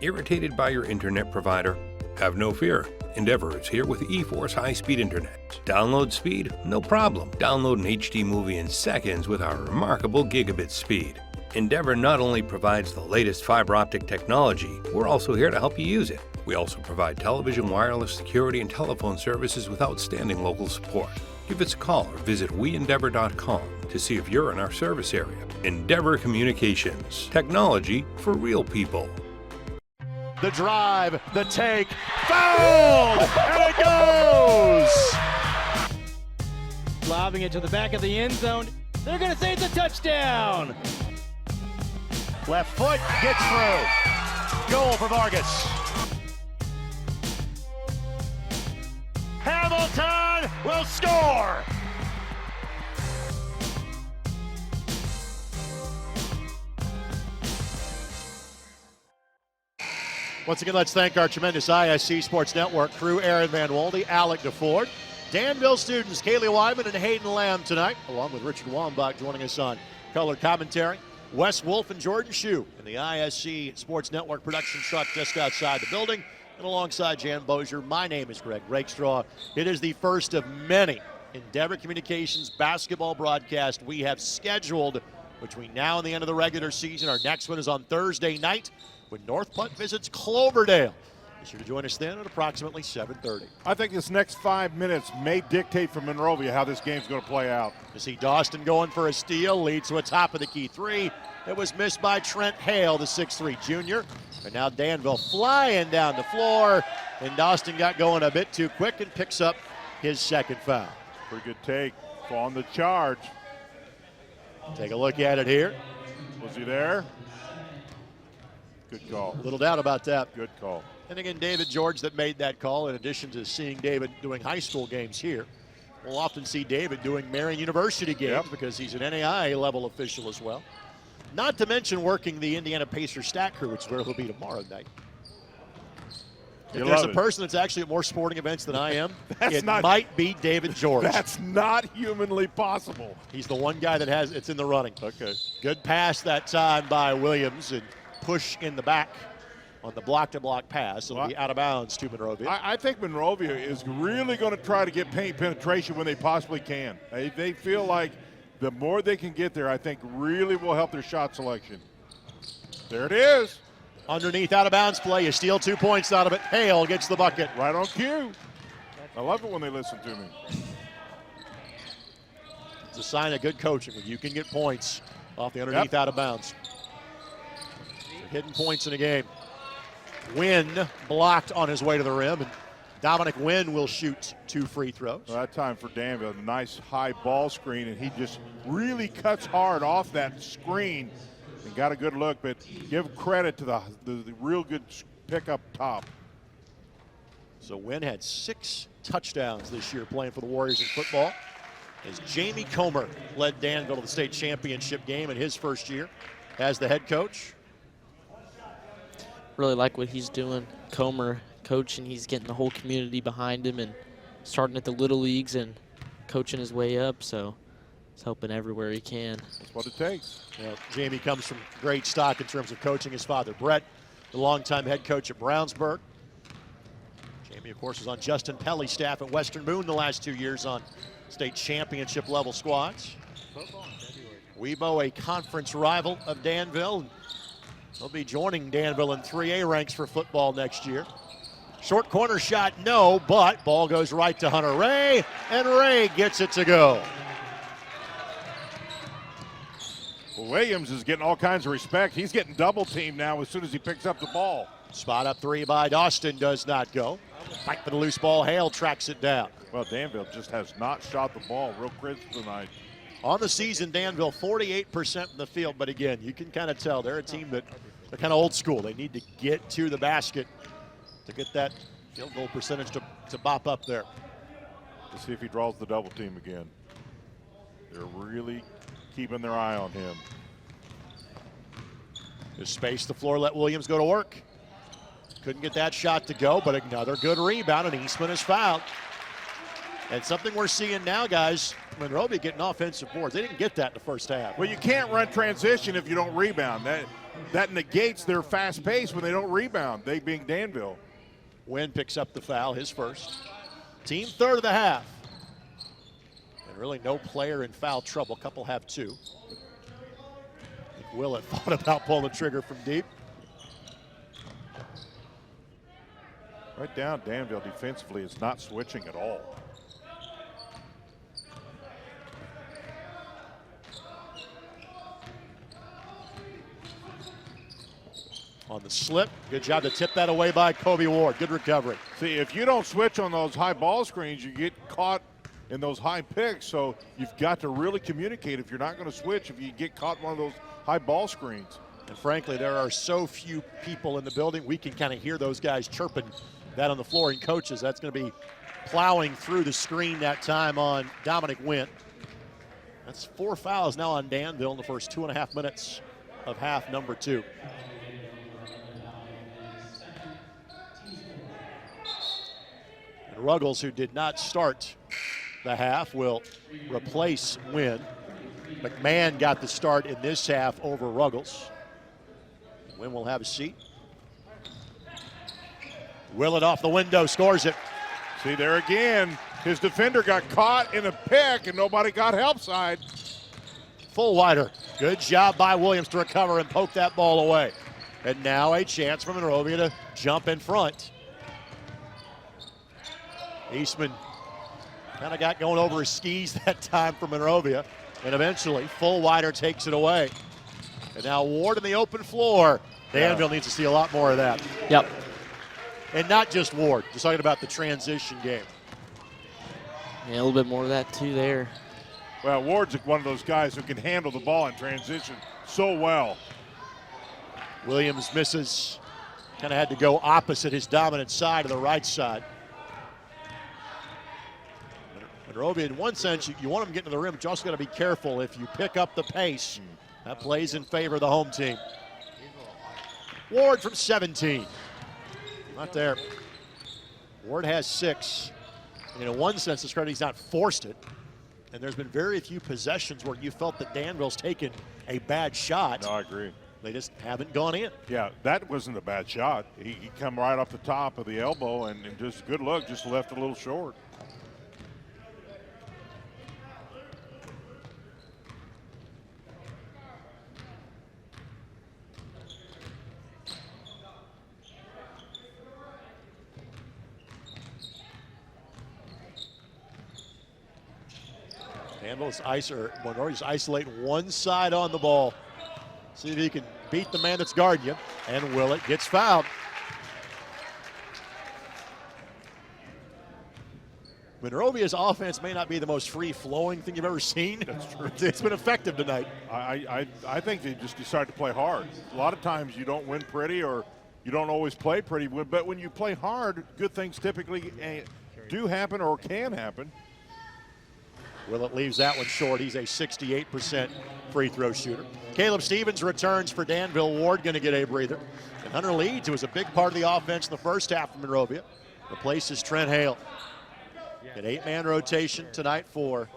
Irritated by your internet provider? Have no fear. Endeavor is here with eForce high-speed internet. Download speed? No problem. Download an HD movie in seconds with our remarkable gigabit speed. Endeavor not only provides the latest fiber optic technology, we're also here to help you use it. We also provide television, wireless, security, and telephone services with outstanding local support. Give us a call or visit weendeavor.com to see if you're in our service area. Endeavor Communications. Technology for real people. The drive, the take, fouled, and it goes! Lobbing it to the back of the end zone. They're going to say it's a touchdown. Left foot gets through. Goal for Vargas. Hamilton will score! Once again, let's thank our tremendous ISC Sports Network crew, Aaron Van Wolde, Alec DeFord, Danville students Kaylee Wyman and Hayden Lamb tonight, along with Richard Wambach joining us on color commentary. Wes Wolf and Jordan Shue in the ISC Sports Network production truck just outside the building. And alongside Jan Bozier, my name is Greg Rakestraw. It is the first of many Endeavor Communications basketball broadcasts we have scheduled between now and the end of the regular season. Our next one is on Thursday night when North Putt visits Cloverdale. Be sure to join us then at approximately 7:30. I think this next 5 minutes may dictate for Monrovia how this game's going to play out. You see Dawson going for a steal, leads to a top of the key three. It was missed by Trent Hale, the 6'3 junior. And now Danville flying down the floor, and Dawson got going a bit too quick and picks up his second foul. Pretty good take on the charge. Take a look at it here. Was he there? Good call. Little doubt about that. Good call. And again, David George that made that call, in addition to seeing David doing high school games here. We'll often see David doing Marion University games because he's an NAIA level official as well. Not to mention working the Indiana Pacers stat crew, which is where he'll be tomorrow night. If there's a person that's actually at more sporting events than I am, it might be David George. That's not humanly possible. He's the one guy that has it's in the running. Okay. Good pass that time by Williams, and push in the back on the block-to-block pass. It'll be out of bounds to Monrovia. I think Monrovia is really going to try to get paint penetration when they possibly can. They feel like the more they can get there, I think really will help their shot selection. There it is. Underneath out-of-bounds play. You steal 2 points out of it. Hale gets the bucket. Right on cue. I love it when they listen to me. It's a sign of good coaching when you can get points off the underneath out-of-bounds. So hidden points in a game. Wynn blocked on his way to the rim, and Dominic Wynn will shoot 2 free throws. Well, that time for Danville, a nice high ball screen, and he just really cuts hard off that screen and got a good look, but give credit to the real good pick up top. So Wynn had 6 touchdowns this year playing for the Warriors in football, as Jamie Comer led Danville to the state championship game in his first year as the head coach. Really like what he's doing. Comer coaching, he's getting the whole community behind him and starting at the little leagues and coaching his way up, so he's helping everywhere he can. That's what it takes. Jamie comes from great stock in terms of coaching. His father, Brett, the longtime head coach at Brownsburg. Jamie, of course, was on Justin Pelly's staff at Western Boone the last 2 years on state championship level squads. Webo, a conference rival of Danville. They'll be joining Danville in 3A ranks for football next year. Short corner shot, no, but ball goes right to Hunter Ray, and Ray gets it to go. Well, Williams is getting all kinds of respect. He's getting double teamed now as soon as he picks up the ball. Spot up 3 by Dawson does not go. Fight for the loose ball. Hale tracks it down. Well, Danville just has not shot the ball real crisp tonight. On the season, Danville 48% in the field, but again, you can kind of tell they're a team that they're kind of old school. They need to get to the basket to get that field goal percentage to bop up there. Let's see if he draws the double team again. They're really keeping their eye on him. Just space the floor, let Williams go to work. Couldn't get that shot to go, but another good rebound, and Eastman is fouled. And something we're seeing now, guys, Monrovia getting offensive boards. They didn't get that in the first half. Well, you can't run transition if you don't rebound. That negates their fast pace when they don't rebound, they being Danville. Wynn picks up the foul, his first. Team third of the half. And really no player in foul trouble. A couple have 2. I think Willett thought about pulling the trigger from deep. Right down, Danville defensively is not switching at all. On the slip, good job to tip that away by Kobe Ward. Good recovery. See, if you don't switch on those high ball screens, you get caught in those high picks, so you've got to really communicate if you're not going to switch, if you get caught in one of those high ball screens. And frankly, there are so few people in the building, we can kind of hear those guys chirping that on the floor, and coaches, that's going to be plowing through the screen that time on Dominic Wynn. That's 4 fouls now on Danville in the first 2.5 minutes of half number 2. And Ruggles, who did not start the half, will replace Wynn. McMahon got the start in this half over Ruggles. Wynn will have a seat. Willett off the window, scores it. See, there again, his defender got caught in a pick and nobody got help side. Full wider. Good job by Williams to recover and poke that ball away. And now a chance for Monrovia to jump in front. Eastman kind of got going over his skis that time for Monrovia. And eventually, Fullwider takes it away. And now Ward in the open floor. Danville needs to see a lot more of that. Yep. And not just Ward, just talking about the transition game. Yeah, a little bit more of that too there. Well, Ward's one of those guys who can handle the ball in transition so well. Williams misses. Kind of had to go opposite his dominant side to the right side. Monrovia, in one sense, you want them to get to the rim, but you also got to be careful. If you pick up the pace, that plays in favor of the home team. Ward from 17. Not there. Ward has 6. And in one sense, it's credit he's not forced it. And there's been very few possessions where you felt that Danville's taken a bad shot. No, I agree. They just haven't gone in. Yeah, that wasn't a bad shot. He come right off the top of the elbow and just good look, just left a little short. Monroe's isolating one side on the ball. See if he can beat the man that's guarding you. And Willett gets fouled. Monrovia's offense may not be the most free-flowing thing you've ever seen. That's true. It's been effective tonight. I think they just decided to play hard. A lot of times you don't win pretty or you don't always play pretty, but when you play hard, good things typically do happen or can happen. Willett leaves that one short. He's a 68% free throw shooter. Caleb Stevens returns for Danville. Ward going to get a breather. And Hunter Leeds, who was a big part of the offense in the first half of Monrovia, replaces Trent Hale. An 8-man rotation tonight for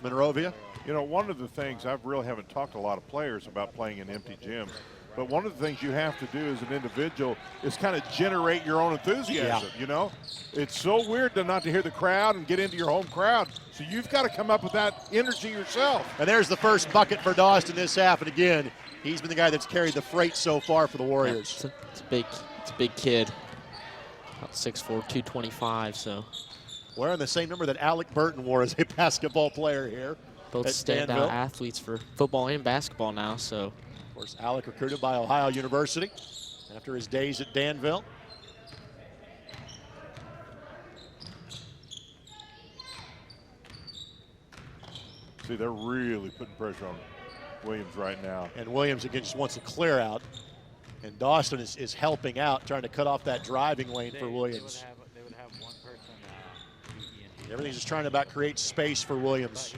Monrovia. You know, one of the things, I really haven't talked to a lot of players about playing in empty gyms, but one of the things you have to do as an individual is kind of generate your own enthusiasm, you know? It's so weird not to hear the crowd and get into your home crowd. So you've got to come up with that energy yourself. And there's the first bucket for Dawson this half. And again, he's been the guy that's carried the freight so far for the Warriors. It's a big kid. About 6'4", 225, so. Wearing the same number that Alec Burton wore as a basketball player here. Both standout athletes for football and basketball now, so. Of course, Alec recruited by Ohio University after his days at Danville. See, they're really putting pressure on Williams right now. And Williams, again, just wants to clear out. And Dawson is helping out, trying to cut off that driving lane for Williams. They would have one person. Everything's just trying to about create space for Williams.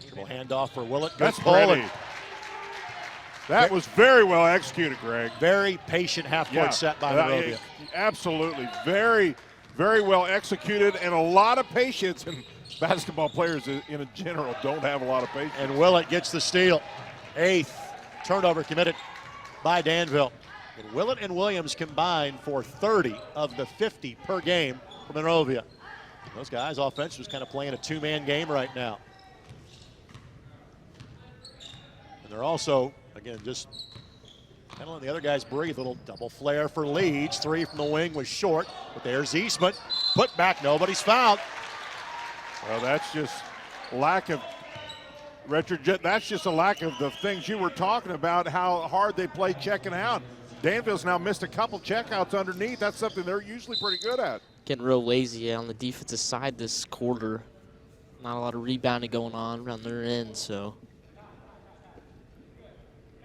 Dribble handoff for Willett. That's ready. That was very well executed, Greg. Very patient half-court set by Monrovia. Absolutely. Very, very well executed and a lot of patience. And basketball players in general don't have a lot of patience. And Willett gets the steal. 8th turnover committed by Danville. And Willett and Williams combined for 30 of the 50 per game for Monrovia. Those guys, offense, was kind of playing a 2-man game right now. And they're also, again, just kind of letting the other guys breathe. A little double flare for Leeds. 3 from the wing was short, but there's Eastman. Put back, nobody's fouled. Well, that's just lack of that's just a lack of the things you were talking about, how hard they play checking out. Danville's now missed a couple checkouts underneath. That's something they're usually pretty good at. Getting real lazy on the defensive side this quarter. Not a lot of rebounding going on around their end, so.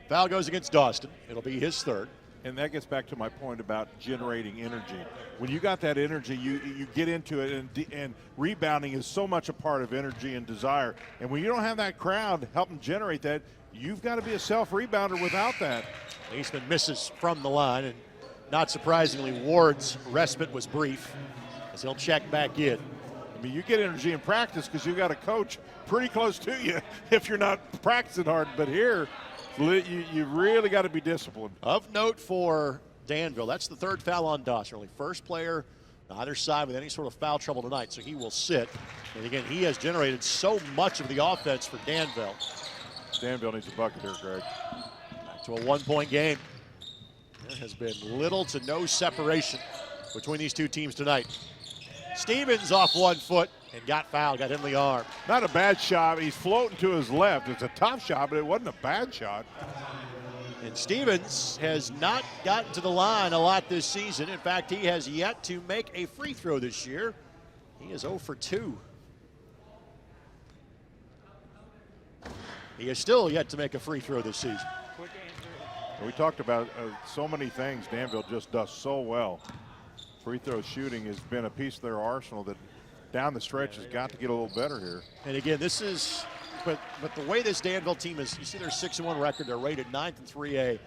Foul goes against Dawson. It'll be his 3rd. And that gets back to my point about generating energy. When you got that energy, you get into it, and rebounding is so much a part of energy and desire. And when you don't have that crowd helping generate that, you've got to be a self-rebounder without that. Eastman misses from the line, and not surprisingly, Ward's respite was brief as he'll check back in. I mean, you get energy in practice because you've got a coach pretty close to you if you're not practicing hard. But here, you really got to be disciplined. Of note for Danville, that's the 3rd foul on Dawson. Only first player on either side with any sort of foul trouble tonight, so he will sit. And again, he has generated so much of the offense for Danville. Danville needs a bucket here, Greg. Back to a 1-point game. There has been little to no separation between these two teams tonight. Stevens off 1 foot and got fouled, got hit in the arm. Not a bad shot. He's floating to his left. It's a tough shot, but it wasn't a bad shot. And Stevens has not gotten to the line a lot this season. In fact, he has yet to make a free throw this year. He is 0 for 2. He is still yet to make a free throw this season. We talked about so many things Danville just does so well. Free throw shooting has been a piece of their arsenal that down the stretch has got to get a little better here. And again, this is, but the way this Danville team is, you see their 6-1 record, they're rated 9th in 3A.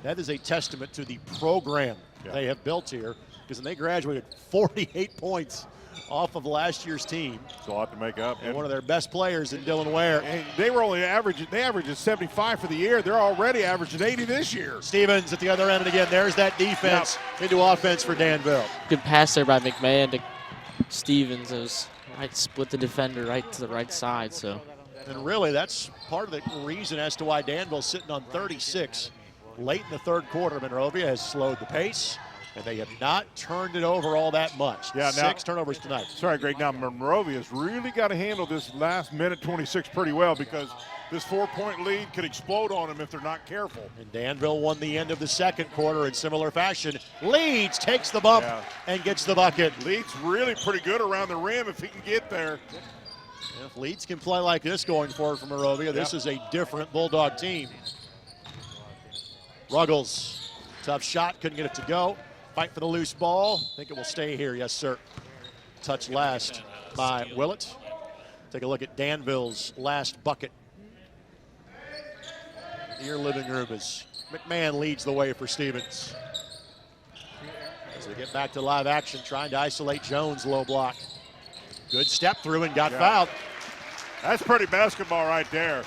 That is a testament to the program they have built here, because when they graduated, 48 points off of last year's team. It's a lot to make up. And one of their best players in Dylan Ware. And they were only they averaged 75 for the year. They're already averaging 80 this year. Stevens at the other end, and again, there's that defense into offense for Danville. Good pass there by McMahon to Stevens. It was right, split the defender right to the right side. So, and really, that's part of the reason as to why Danville's sitting on 36 late in the third quarter. Monrovia has slowed the pace, and they have not turned it over all that much. Yeah, 6 turnovers tonight. Sorry, Greg. Now, Monrovia's really got to handle this last minute 26 pretty well, because this 4-point lead could explode on them if they're not careful. And Danville won the end of the second quarter in similar fashion. Leeds takes the bump and gets the bucket. Leeds really pretty good around the rim if he can get there. If Leeds can play like this going forward for Monrovia, this is a different Bulldog team. Ruggles, tough shot, couldn't get it to go. Fight for the loose ball. I think it will stay here, yes, sir. Touch last by Willett. Take a look at Danville's last bucket. Your living room as McMahon leads the way for Stevens. As they get back to live action, trying to isolate Jones, low block. Good step through and got fouled. That's pretty basketball right there.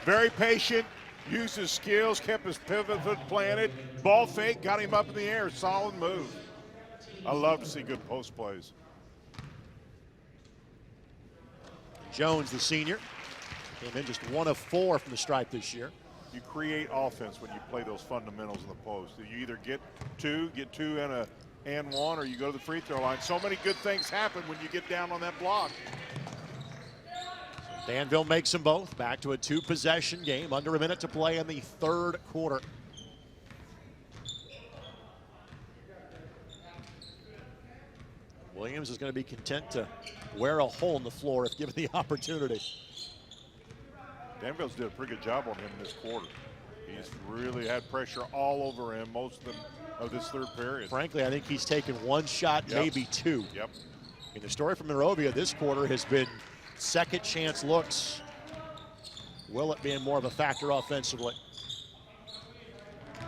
Very patient. Used his skills, kept his pivot foot planted, ball fake, got him up in the air, solid move. I love to see good post plays. Jones, the senior, came in just 1 of 4 from the stripe this year. You create offense when you play those fundamentals in the post. You either get two and one, or you go to the free throw line. So many good things happen when you get down on that block. Danville makes them both. Back to a 2-possession game. Under a minute to play in the third quarter. Williams is going to be content to wear a hole in the floor if given the opportunity. Danville's did a pretty good job on him in this quarter. He's really had pressure all over him most of this third period. Frankly, I think he's taken 1 shot, maybe 2. Yep. And the story from Monrovia this quarter has been second chance looks. Willett being more of a factor offensively.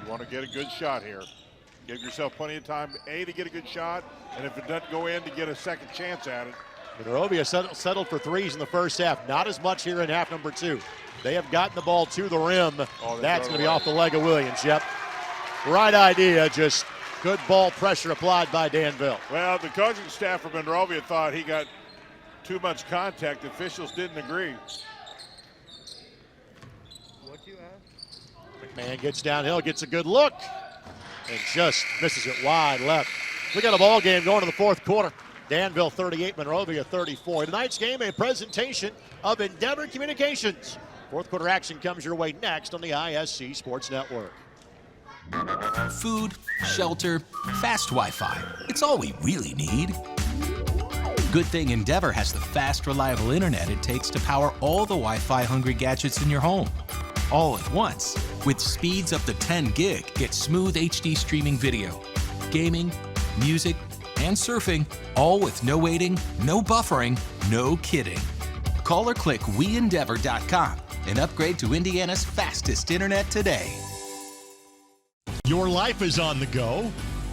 You want to get a good shot here. Give yourself plenty of time, A, to get a good shot, and if it doesn't go in, to get a second chance at it. Monrovia settled for 3s in the first half. Not as much here in half number 2. They have gotten the ball to the rim. That's going to be off the leg of Williams. Yep. Right idea, just good ball pressure applied by Danville. Well, the coaching staff for Monrovia thought he got too much contact. Officials didn't agree. McMahon gets downhill, gets a good look, and just misses it wide left. We got a ball game going to the fourth quarter. Danville 38, Monrovia 34. Tonight's game, a presentation of Endeavor Communications. Fourth quarter action comes your way next on the ISC Sports Network. Food, shelter, fast Wi-Fi. It's all we really need. Good thing Endeavor has the fast, reliable internet it takes to power all the Wi-Fi hungry gadgets in your home. All at once. With speeds up to 10 gig, get smooth HD streaming video, gaming, music, and surfing, all with no waiting, no buffering, no kidding. Call or click WeEndeavor.com and upgrade to Indiana's fastest internet today. Your life is on the go.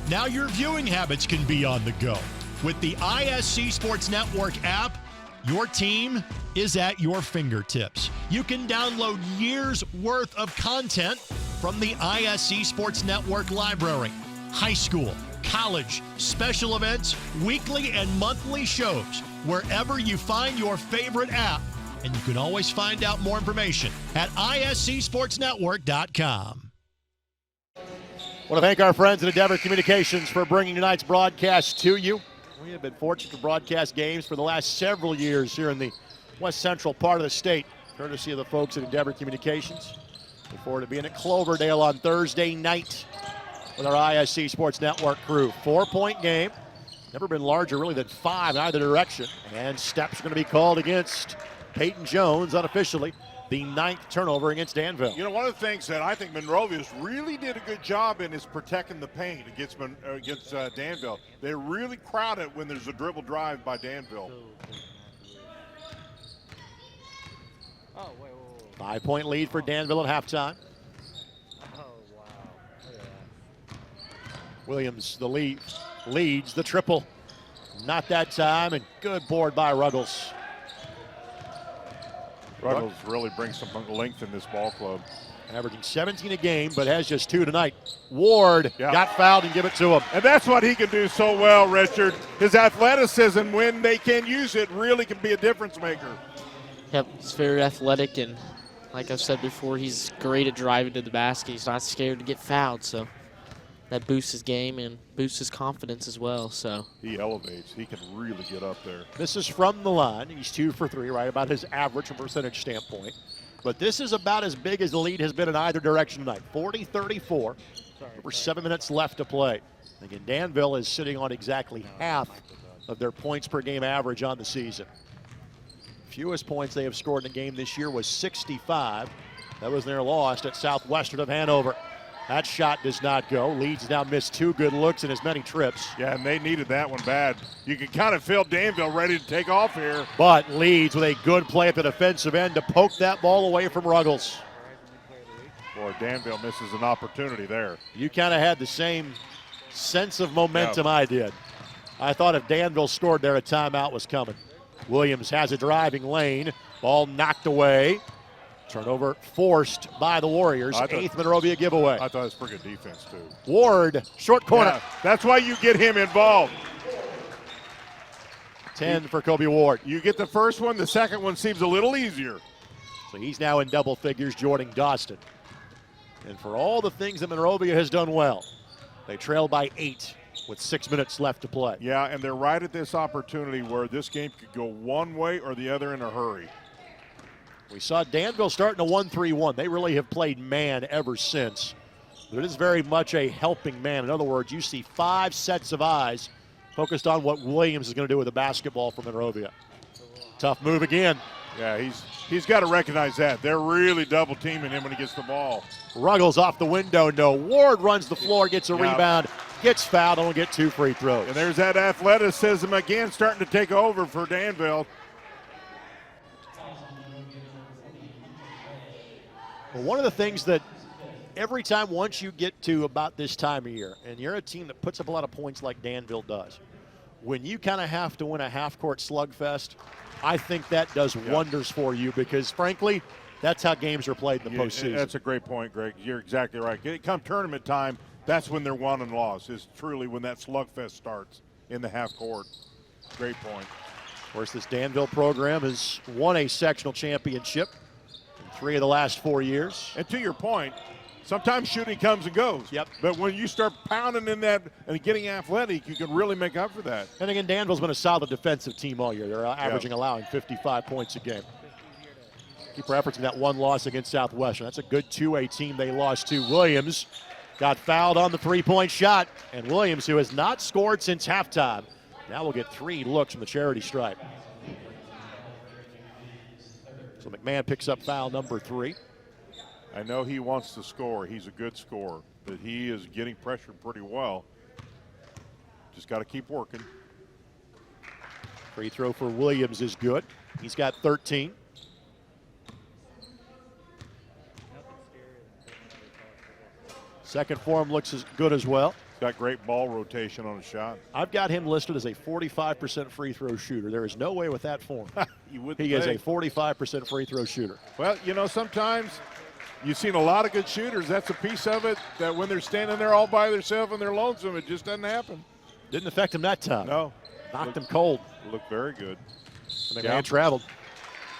Now your viewing habits can be on the go. With the ISC Sports Network app, your team is at your fingertips. You can download years' worth of content from the ISC Sports Network library. High school, college, special events, weekly and monthly shows, wherever you find your favorite app. And you can always find out more information at iscsportsnetwork.com. Want to thank our friends at Endeavor Communications for bringing tonight's broadcast to you. We have been fortunate to broadcast games for the last several years here in the west central part of the state, courtesy of the folks at Endeavor Communications. Look forward to being at Cloverdale on Thursday night with our ISC Sports Network crew. 4-point game. Never been larger really than 5 in either direction. And steps are going to be called against Peyton Jones unofficially. The 9th turnover against Danville. You know, one of the things that I think Monrovia really did a good job in is protecting the paint against Danville. They really crowd it when there's a dribble drive by Danville. 5-point lead for Danville at halftime. Williams, the leads the triple. Not that time, and good board by Ruggles. Ruggles really brings some length in this ball club. Averaging 17 a game, but has just 2 tonight. Ward got fouled and give it to him. And that's what he can do so well, Richard. His athleticism, when they can use it, really can be a difference maker. Yep, he's very athletic, and like I've said before, he's great at driving to the basket. He's not scared to get fouled, so that boosts his game and boosts his confidence as well. So he elevates. He can really get up there. This is from the line. He's 2 for 3, right about his average from percentage standpoint. But this is about as big as the lead has been in either direction tonight. 40-34. Over 7 minutes left to play. Again, Danville is sitting on exactly half of their points per game average on the season. Fewest points they have scored in a game this year was 65. That was their loss at Southwestern of Hanover. That shot does not go. Leeds now missed 2 good looks in as many trips. Yeah, and they needed that one bad. You can kind of feel Danville ready to take off here. But Leeds with a good play at the defensive end to poke that ball away from Ruggles. Boy, Danville misses an opportunity there. You kind of had the same sense of momentum I did. I thought if Danville scored there, a timeout was coming. Williams has a driving lane. Ball knocked away. Turnover forced by the Warriors. 8th Monrovia giveaway. I thought it was pretty good defense, too. Ward, short corner. Yeah, that's why you get him involved. 10 for Kobe Ward. You get the first one, the second one seems a little easier. So he's now in double figures, Jordan Dawson. And for all the things that Monrovia has done well, they trail by 8 with 6 minutes left to play. Yeah, and they're right at this opportunity where this game could go one way or the other in a hurry. We saw Danville starting a 1-3-1. They really have played man ever since. But it is very much a helping man. In other words, you see 5 sets of eyes focused on what Williams is going to do with the basketball for Monrovia. Tough move again. Yeah, he's got to recognize that. They're really double teaming him when he gets the ball. Ruggles off the window, no. Ward runs the floor, gets a rebound, gets fouled, and will get 2 free throws. And there's that athleticism again starting to take over for Danville. Well, one of the things that every time once you get to about this time of year, and you're a team that puts up a lot of points like Danville does, when you kind of have to win a half-court slugfest, I think that does wonders for you because, frankly, that's how games are played in the postseason. That's a great point, Greg. You're exactly right. Come tournament time, that's when they're won and lost, is truly when that slugfest starts in the half court. Great point. Of course, this Danville program has won a sectional championship in 3 of the last 4 years. And to your point, sometimes shooting comes and goes. Yep. But when you start pounding in that and getting athletic, you can really make up for that. And again, Danville's been a solid defensive team all year. They're averaging, allowing 55 points a game. Keep referencing that one loss against Southwestern. That's a good 2A team they lost to. Williams got fouled on the 3-point shot. And Williams, who has not scored since halftime, now will get 3 looks from the charity stripe. So McMahon picks up foul number 3. I know he wants to score. He's a good scorer, but he is getting pressured pretty well. Just got to keep working. Free throw for Williams is good. He's got 13. Second form looks as good as well. Got great ball rotation on his shot. I've got him listed as a 45% free throw shooter. There is no way with that form. He is a 45% free throw shooter. Well, you know, sometimes you've seen a lot of good shooters. That's a piece of it, that when they're standing there all by themselves and they're lonesome, it just doesn't happen. Didn't affect him that time. No. Knocked him cold. Looked very good. And the man traveled.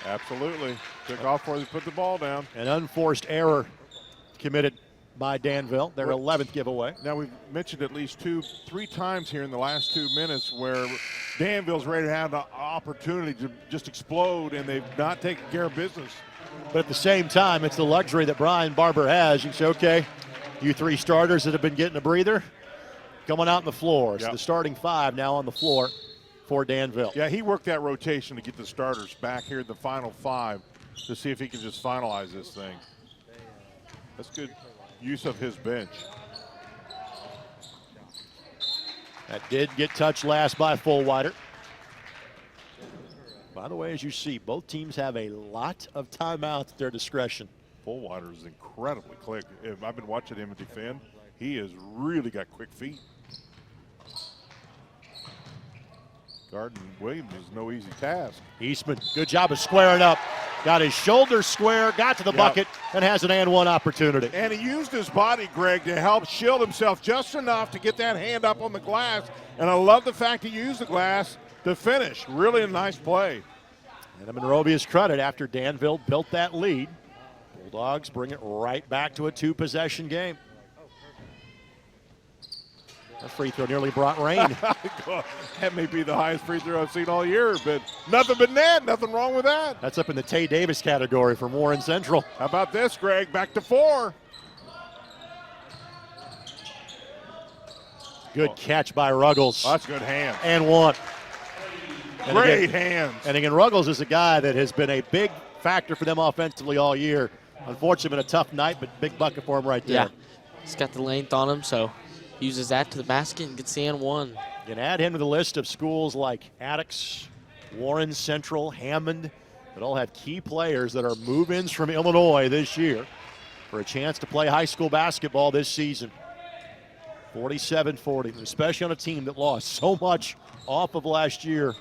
Absolutely. Took off where they put the ball down. An unforced error committed by Danville, their 11th giveaway. Now, we've mentioned at least 3 times here in the last 2 minutes where Danville's ready to have the opportunity to just explode, and they've not taken care of business. But at the same time, it's the luxury that Brian Barber has. You can say, okay, you 3 starters that have been getting a breather, coming out on the floor. So the starting 5 now on the floor for Danville. Yeah, he worked that rotation to get the starters back here in the final 5 to see if he can just finalize this thing. That's good use of his bench. That did get touched last by Fullwider. By the way, as you see, both teams have a lot of timeouts at their discretion. Fullwider is incredibly quick. I've been watching him defend. He has really got quick feet. Guarding Williams is no easy task. Eastman, good job of squaring up. Got his shoulder square, got to the bucket, and has an and one opportunity. And he used his body, Greg, to help shield himself just enough to get that hand up on the glass. And I love the fact he used the glass to finish. Really a nice play. And to Monrovia's credit, after Danville built that lead, Bulldogs bring it right back to a 2-possession game. That free throw nearly brought rain. That may be the highest free throw I've seen all year, but nothing but net. Nothing wrong with that. That's up in the Tay Davis category from Warren Central. How about this, Greg? Back to 4. Good catch by Ruggles. Oh, that's good hands. And one. And Great again, hands. And again, Ruggles is a guy that has been a big factor for them offensively all year. Unfortunately, been a tough night, but big bucket for him right there. Yeah, he's got the length on him, so uses that to the basket and gets the and one. You can add him to the list of schools like Attucks, Warren Central, Hammond, that all have key players that are move-ins from Illinois this year for a chance to play high school basketball this season. 47-40, especially on a team that lost so much off of last year.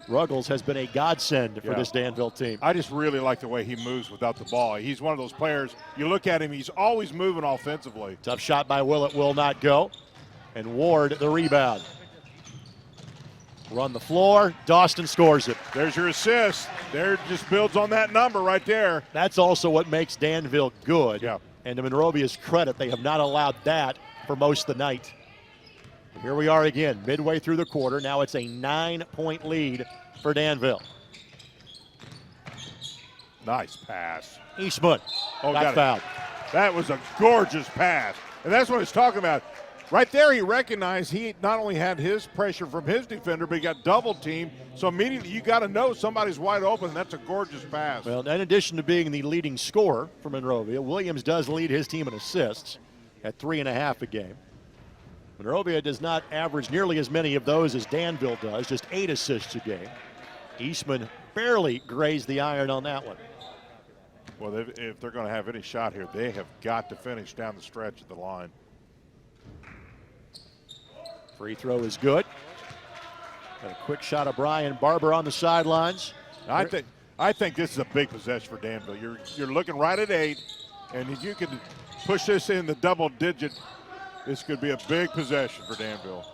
Ruggles has been a godsend for this Danville team. I just really like the way he moves without the ball. He's one of those players, you look at him, he's always moving offensively. Tough shot by Willett, will not go. And Ward the rebound. Run the floor, Dawson scores it. There's your assist. There just builds on that number right there. That's also what makes Danville good. Yeah. And to Monrovia's credit, they have not allowed that for most of the night. And here we are again, midway through the quarter. Now it's a 9-point lead for Danville. Nice pass. Eastman got fouled. That was a gorgeous pass. And that's what he's talking about. Right there, he recognized he not only had his pressure from his defender, but he got double teamed. So immediately you got to know somebody's wide open. That's a gorgeous pass. Well, in addition to being the leading scorer for Monrovia, Williams does lead his team in assists at 3.5 a game. Monrovia does not average nearly as many of those as Danville does, just 8 assists a game. Eastman barely grazed the iron on that one. Well, if they're going to have any shot here, they have got to finish down the stretch at the line. Free throw is good. Got a quick shot of Brian Barber on the sidelines. I think this is a big possession for Danville. You're looking right at 8, and if you can push this in the double digit, this could be a big possession for Danville.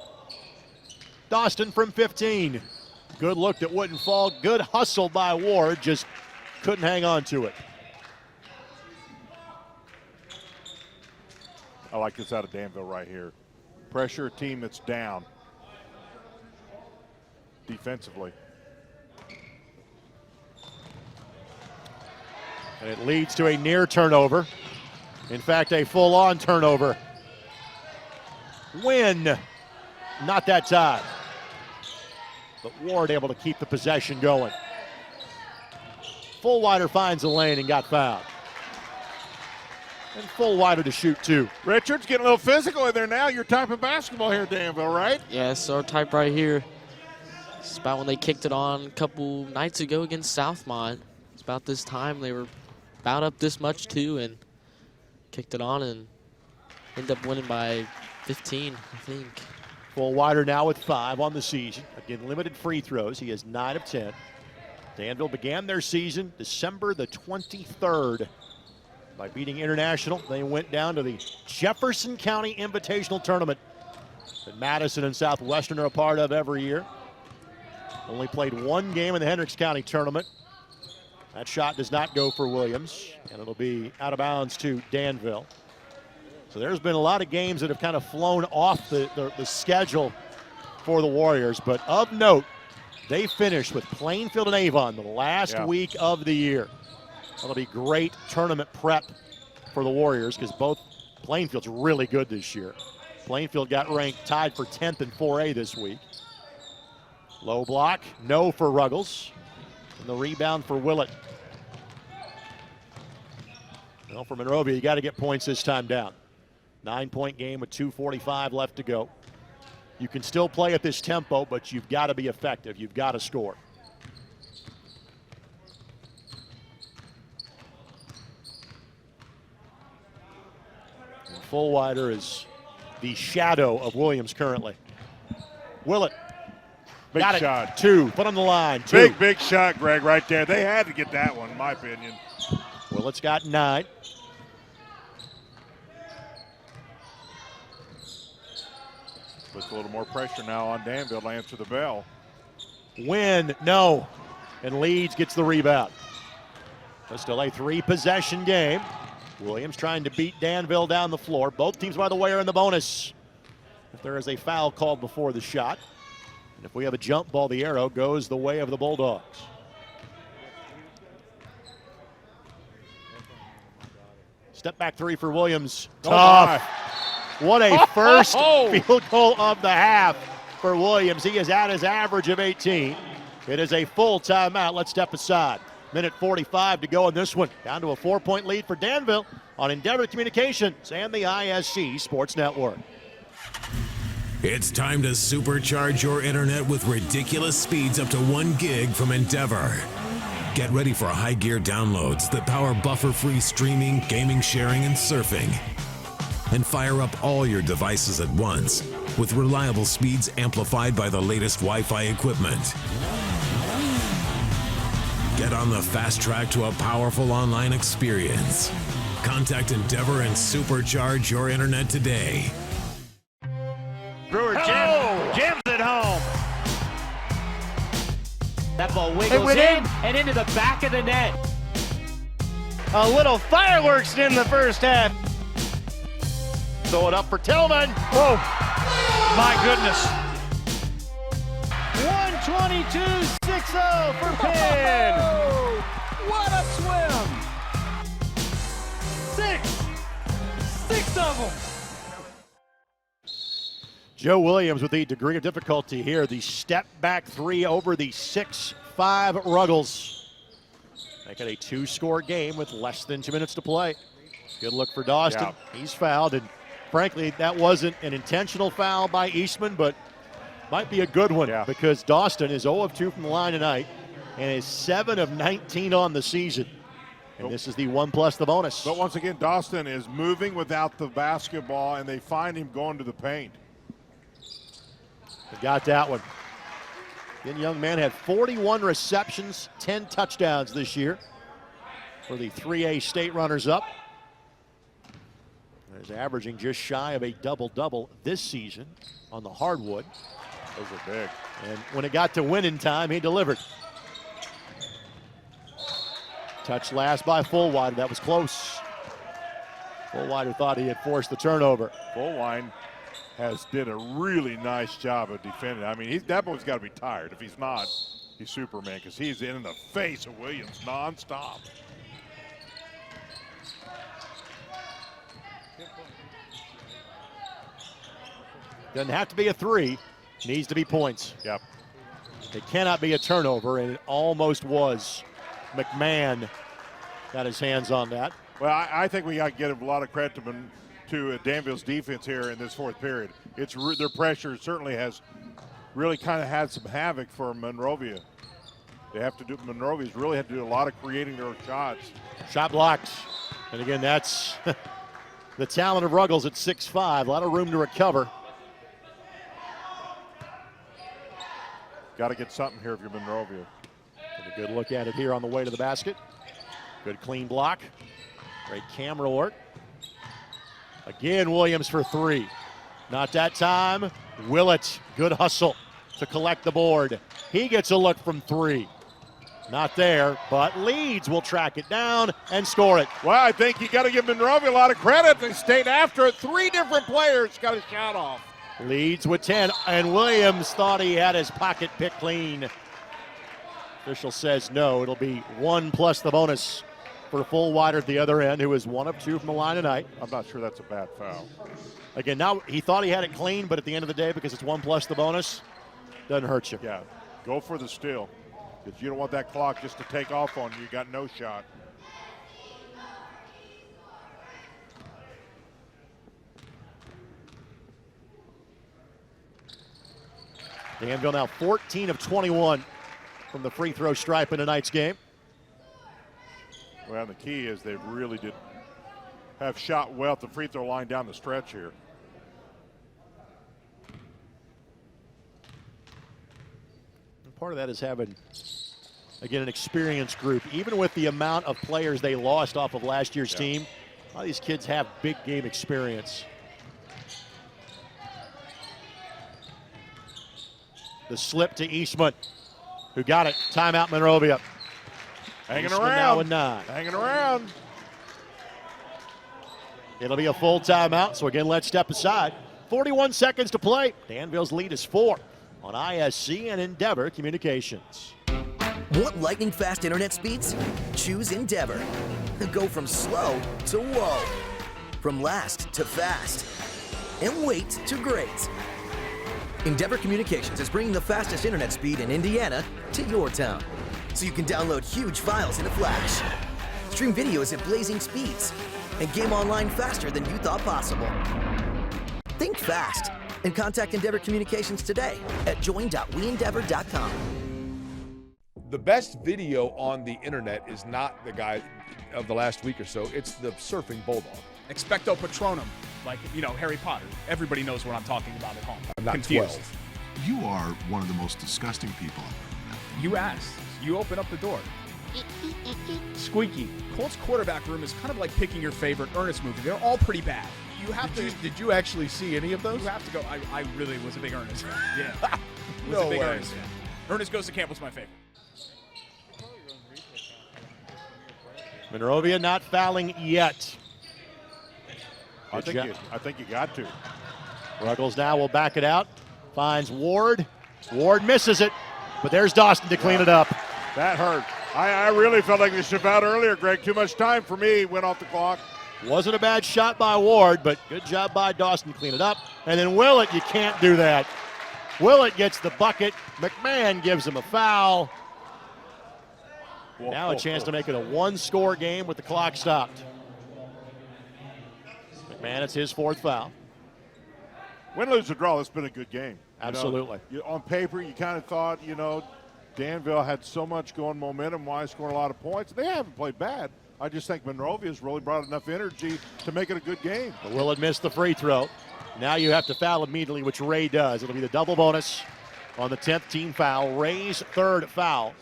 Dawson from 15. Good look that wouldn't fall. Good hustle by Ward. Just couldn't hang on to it. I like this out of Danville right here. Pressure a team that's down defensively. And it leads to a near turnover. In fact, a full-on turnover. Win. Not that time. But Ward able to keep the possession going. Fullwider finds a lane and got fouled. And Fullwider to shoot 2. Richards getting a little physical in there now. Your type of basketball here, Danville, right? Yeah, it's our type right here. It's about when they kicked it on a couple nights ago against Southmont. It's about this time. They were about up this much too and kicked it on and ended up winning by 15, I think. Fullwider now with 5 on the season. Again, limited free throws. He has 9 of 10. Danville began their season December the 23rd by beating International. They went down to the Jefferson County Invitational Tournament that Madison and Southwestern are a part of every year. Only played 1 game in the Hendricks County Tournament. That shot does not go for Williams, and it'll be out of bounds to Danville. So there's been a lot of games that have kind of flown off the schedule for the Warriors. But of note, they finished with Plainfield and Avon the last week of the year. That'll be great tournament prep for the Warriors because both Plainfield's really good this year. Plainfield got ranked tied for 10th in 4A this week. Low block, no for Ruggles. And the rebound for Willett. Well, for Monrovia, you got to get points this time down. 9-point game with 2:45 left to go. You can still play at this tempo, but you've got to be effective. You've got to score. And Fullwider is the shadow of Williams currently. Willett. Big got shot. It. 2. Put on the line. 2. Big shot, Greg, right there. They had to get that one, in my opinion. Willett's got 9. Puts a little more pressure now on Danville to answer the bell. Win, no. And Leeds gets the rebound. So still a 3-possession game. Williams trying to beat Danville down the floor. Both teams, by the way, are in the bonus. If there is a foul called before the shot. And if we have a jump ball, the arrow goes the way of the Bulldogs. Step back 3 for Williams. Tough. What a first field goal of the half for Williams. He is at his average of 18. It is a full timeout. Let's step aside. Minute 45 to go in this one. Down to a 4-point lead for Danville on Endeavor Communications and the ISC Sports Network. It's time to supercharge your internet with ridiculous speeds up to 1 gig from Endeavor. Get ready for high gear downloads that power buffer-free streaming, gaming, sharing, and surfing. And fire up all your devices at once with reliable speeds amplified by the latest Wi-Fi equipment. Get on the fast track to a powerful online experience. Contact Endeavor and supercharge your internet today. Brewer jams it home. That ball wiggles in and into the back of the net. A little fireworks in the first half. Throw it up for Tillman. Whoa, my goodness. 122-6-0 for Penn. What a swim. 6 of them. Joe Williams with the degree of difficulty here. The step back 3 over the 6'5" Ruggles. Make it a 2-score game with less than 2 minutes to play. Good look for Dawson. Yeah. He's fouled, and frankly, that wasn't an intentional foul by Eastman, but might be a good one because Dawson is 0 of 2 from the line tonight and is 7 of 19 on the season. And this is the 1 plus the bonus. But once again, Dawson is moving without the basketball, and they find him going to the paint. They got that one. The young man had 41 receptions, 10 touchdowns this year for the 3A state runners-up. He's averaging just shy of a double-double this season on the hardwood. Those are big. And when it got to winning time, he delivered. Touch last by Fullwider. That was close. Fullwider thought he had forced the turnover. Fullwider did a really nice job of defending. I mean, that boy's got to be tired. If he's not, he's Superman because he's in the face of Williams nonstop. Doesn't have to be a 3. Needs to be points. Yep. It cannot be a turnover, and it almost was. McMahon got his hands on that. Well, I think we got to give a lot of credit to Danville's defense here in this 4th period. Their pressure certainly has really kind of had some havoc for Monrovia. Monrovia's really had to do a lot of creating their shots. Shot blocked. And again, that's the talent of Ruggles at 6'5". A lot of room to recover. Got to get something here if you're Monrovia. And a good look at it here on the way to the basket. Good clean block. Great camera work. Again, Williams for 3. Not that time. Willett, good hustle to collect the board. He gets a look from 3. Not there, but Leeds will track it down and score it. Well, I think you got to give Monrovia a lot of credit. They stayed after it. 3 different players got a shot off. Leeds with 10, and Williams thought he had his pocket picked clean. Official says no. It'll be 1 plus the bonus for Fullwider at the other end, who is 1 of 2 from the line tonight. I'm not sure that's a bad foul. Again, now he thought he had it clean, but at the end of the day, because it's 1 plus the bonus, doesn't hurt you. Yeah, go for the steal, because you don't want that clock just to take off on you. You got no shot. Danville now 14 of 21 from the free throw stripe in tonight's game. Well, the key is they really did have shot well at the free throw line down the stretch here. And part of that is having, again, an experienced group. Even with the amount of players they lost off of last year's team, a lot of these kids have big game experience. The slip to Eastman, who got it. Timeout, Monrovia. Hanging Eastman around. now with 9. Hanging around. It'll be a full timeout, so again, let's step aside. 41 seconds to play. Danville's lead is 4 on ISC and Endeavor Communications. Want lightning fast internet speeds? Choose Endeavor. Go from slow to whoa. From last to fast. And wait to great. Endeavor Communications is bringing the fastest internet speed in Indiana to your town, so you can download huge files in a flash, stream videos at blazing speeds, and game online faster than you thought possible. Think fast and contact Endeavor Communications today at join.weendeavor.com. The best video on the internet is not the guy of the last week or so. It's the surfing bulldog. Expecto Patronum, like, Harry Potter. Everybody knows what I'm talking about at home. I'm not Confused. 12. You are one of the most disgusting people I've ever met. You asked. You open up the door. Squeaky. Colts quarterback room is kind of like picking your favorite Ernest movie. They're all pretty bad. You have Did you actually see any of those? You have to go. I really was a big Ernest fan. Yeah. No way. Ernest fan. Ernest Goes to Camp was my favorite. Monrovia not fouling yet. I think you got to. Ruggles now will back it out. Finds Ward. Ward misses it, but there's Dawson to clean it up. That hurt. I really felt like they should have out earlier, Greg. Too much time for me. Went off the clock. Wasn't a bad shot by Ward, but good job by Dawson to clean it up. And then Willett, you can't do that. Willett gets the bucket. McMahon gives him a foul. Now a chance to make it a 1-score game with the clock stopped. McMahon, it's his 4th foul. Win, lose, or draw, it's been a good game. Absolutely. On paper, you kind of thought, Danville had so much going momentum-wise, scoring a lot of points. They haven't played bad. I just think Monrovia's really brought enough energy to make it a good game. But Willett missed the free throw. Now you have to foul immediately, which Ray does. It'll be the double bonus on the 10th team foul. Ray's 3rd foul.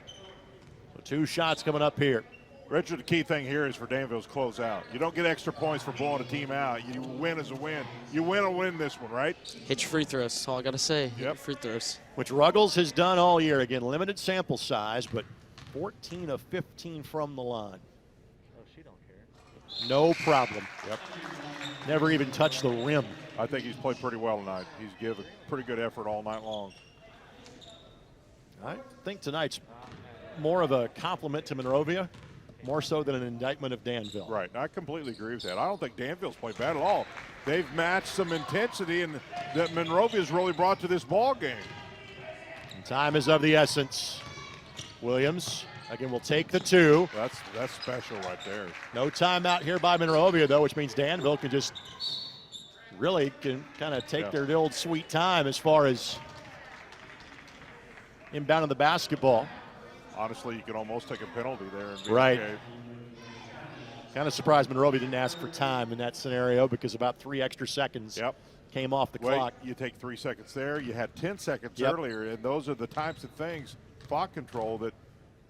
So 2 shots coming up here. Richard, the key thing here is for Danville's close out. You don't get extra points for blowing a team out. You win as a win. You win or win this one, right? Hit your free throws. That's all I got to say. Hit Yep. your free throws. Which Ruggles has done all year. Again, limited sample size, but 14 of 15 from the line. Oh, she don't care. No problem. Yep. Never even touched the rim. I think he's played pretty well tonight. He's given pretty good effort all night long. I think tonight's more of a compliment to Monrovia, more so than an indictment of Danville. Right. I completely agree with that. I don't think Danville's played bad at all. They've matched some intensity and that Monrovia's really brought to this ball game. And time is of the essence. Williams, again, will take the 2. That's special right there. No timeout here by Monrovia, though, which means Danville can just really can kind of take their old sweet time as far as inbounding the basketball. Honestly, you could almost take a penalty there. And be Right. okay. Kind of surprised Monrovia didn't ask for time in that scenario because about 3 extra seconds came off the clock. You take 3 seconds there. You had 10 seconds Yep. earlier, and those are the types of things, clock control, that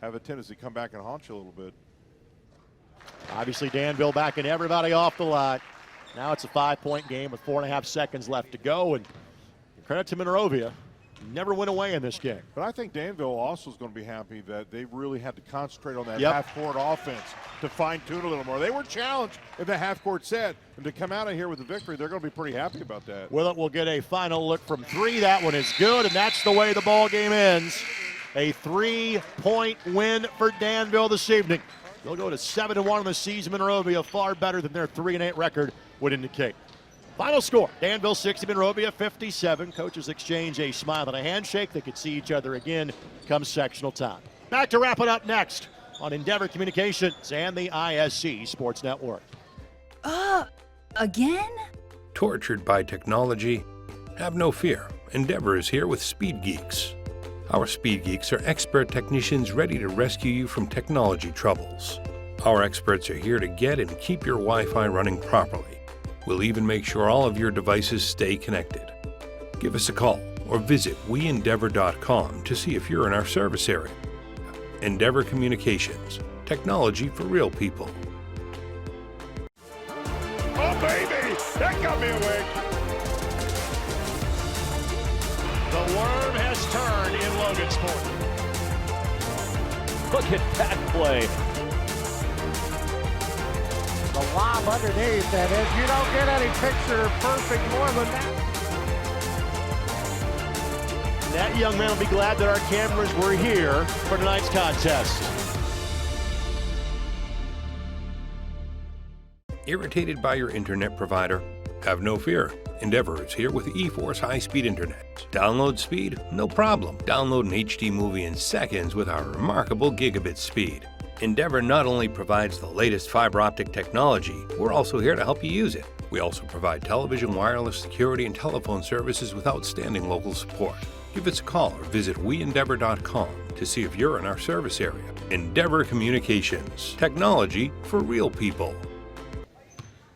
have a tendency to come back and haunt you a little bit. Obviously, Danville backing everybody off the line. Now it's a 5-point game with 4.5 seconds left to go. And credit to Monrovia. never went away in this game. But I think Danville also is going to be happy that they really had to concentrate on that Yep. half-court offense to fine-tune a little more. They were challenged in the half-court set, and to come out of here with a victory, they're going to be pretty happy about that. Willett will get a final look from three. That one is good, and that's the way the ball game ends. A 3-point win for Danville this evening. They'll go to 7-1 in the season. Monrovia far better than their 3-8 record would indicate. Final score, Danville 60, Monrovia 57. Coaches exchange a smile and a handshake. They could see each other again come sectional time. Back to wrap it up next on Endeavor Communications and the ISC Sports Network. Again? Tortured by technology? Have no fear. Endeavor is here with Speed Geeks. Our Speed Geeks are expert technicians ready to rescue you from technology troubles. Our experts are here to get and keep your Wi-Fi running properly. We'll even make sure all of your devices stay connected. Give us a call or visit weendeavor.com to see if you're in our service area. Endeavor Communications, technology for real people. Oh, baby! That got me awake! The worm has turned in Logansport. Look at that play. The lob underneath, and if you don't get any picture perfect more than that. That young man will be glad that our cameras were here for tonight's contest. Irritated by your internet provider? Have no fear. Endeavor is here with eForce high-speed internet. Download speed? No problem. Download an HD movie in seconds with our remarkable gigabit speed. Endeavor not only provides the latest fiber optic technology, we're also here to help you use it. We also provide television, wireless, security, and telephone services with outstanding local support. Give us a call or visit weendeavor.com to see if you're in our service area. Endeavor Communications, technology for real people.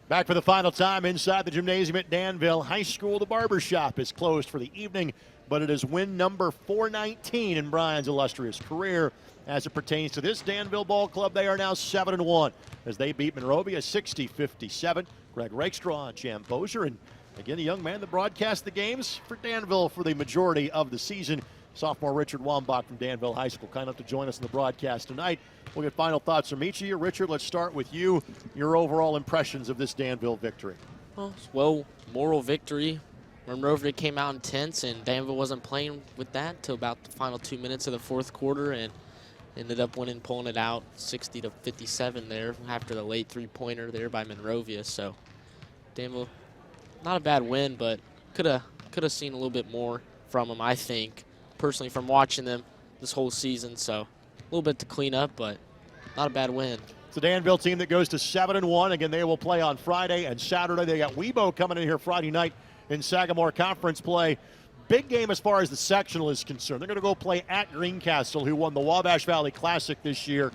Back for the final time inside the gymnasium at Danville High School. The barbershop is closed for the evening, but it is win number 419 in Brian's illustrious career. As it pertains to this Danville ball club, they are now 7-1 as they beat Monrovia 60-57. Greg Rakestraw, Jan Bozier, and again, a young man that broadcast the games for Danville for the majority of the season. Sophomore Richard Wambach from Danville High School, kind enough to join us in the broadcast tonight. We'll get final thoughts from each of you. Richard, let's start with you. Your overall impressions of this Danville victory. Well, moral victory. Monrovia came out intense, and Danville wasn't playing with that until about the final 2 minutes of the fourth quarter, and ended up winning, pulling it out 60-57 there after the late three-pointer there by Monrovia. So Danville, not a bad win, but could have seen a little bit more from them, I think, personally, from watching them this whole season. So a little bit to clean up, but not a bad win. It's a Danville team that goes to 7-1. Again, they will play on Friday and Saturday. They got Webo coming in here Friday night in Sagamore Conference play. Big game as far as the sectional is concerned. They're going to go play at Greencastle, who won the Wabash Valley Classic this year.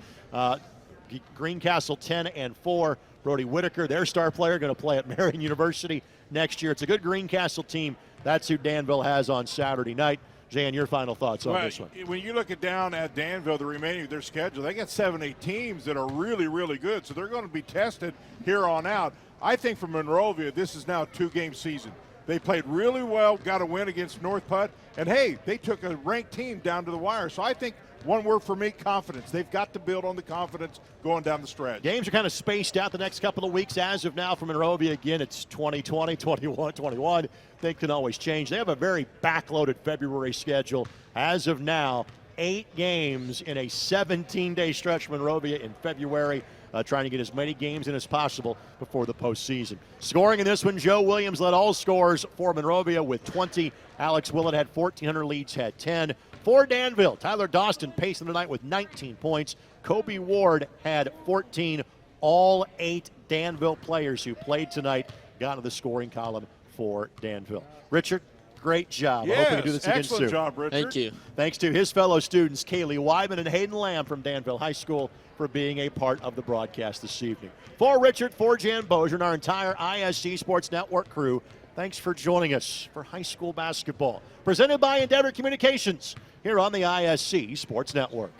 Greencastle 10-4. Brody Whitaker, their star player, going to play at Marion University next year. It's a good Greencastle team. That's who Danville has on Saturday night. Jan, your final thoughts on this one? When you look down at Danville, the remaining of their schedule, they got 7-8 teams that are really, really good. So they're going to be tested here on out. I think for Monrovia, this is now a two-game season. They played really well, got a win against North Putt, and hey, they took a ranked team down to the wire. So I think one word for me, confidence. They've got to build on the confidence going down the stretch. Games are kind of spaced out the next couple of weeks. As of now for Monrovia, again, it's 2020, 21, 21. Things can always change. They have a very backloaded February schedule. As of now, 8 games in a 17-day stretch for Monrovia in February. Trying to get as many games in as possible before the postseason. Scoring in this one, Joe Williams led all scorers for Monrovia with 20. Alex Willett had 14. Hunter Leeds had 10. For Danville, Tyler Dawson pacing tonight with 19 points. Kobe Ward had 14. All 8 Danville players who played tonight got into the scoring column for Danville. Richard, great job. Yes, I hope we can do this again excellent soon. job, Richard. Thank you. Thanks to his fellow students, Kaylee Wyman and Hayden Lamb from Danville High School, for being a part of the broadcast this evening. For Richard, for Jan Bozier, and our entire ISC Sports Network crew, thanks for joining us for high school basketball. Presented by Endeavor Communications here on the ISC Sports Network.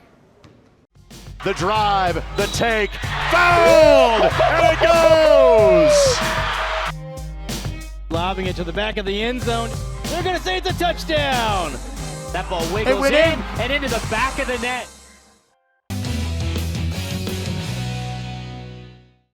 The drive, the take, fouled, and it goes! Lobbing it to the back of the end zone. They're going to say it's a touchdown. That ball wiggles in and into the back of the net.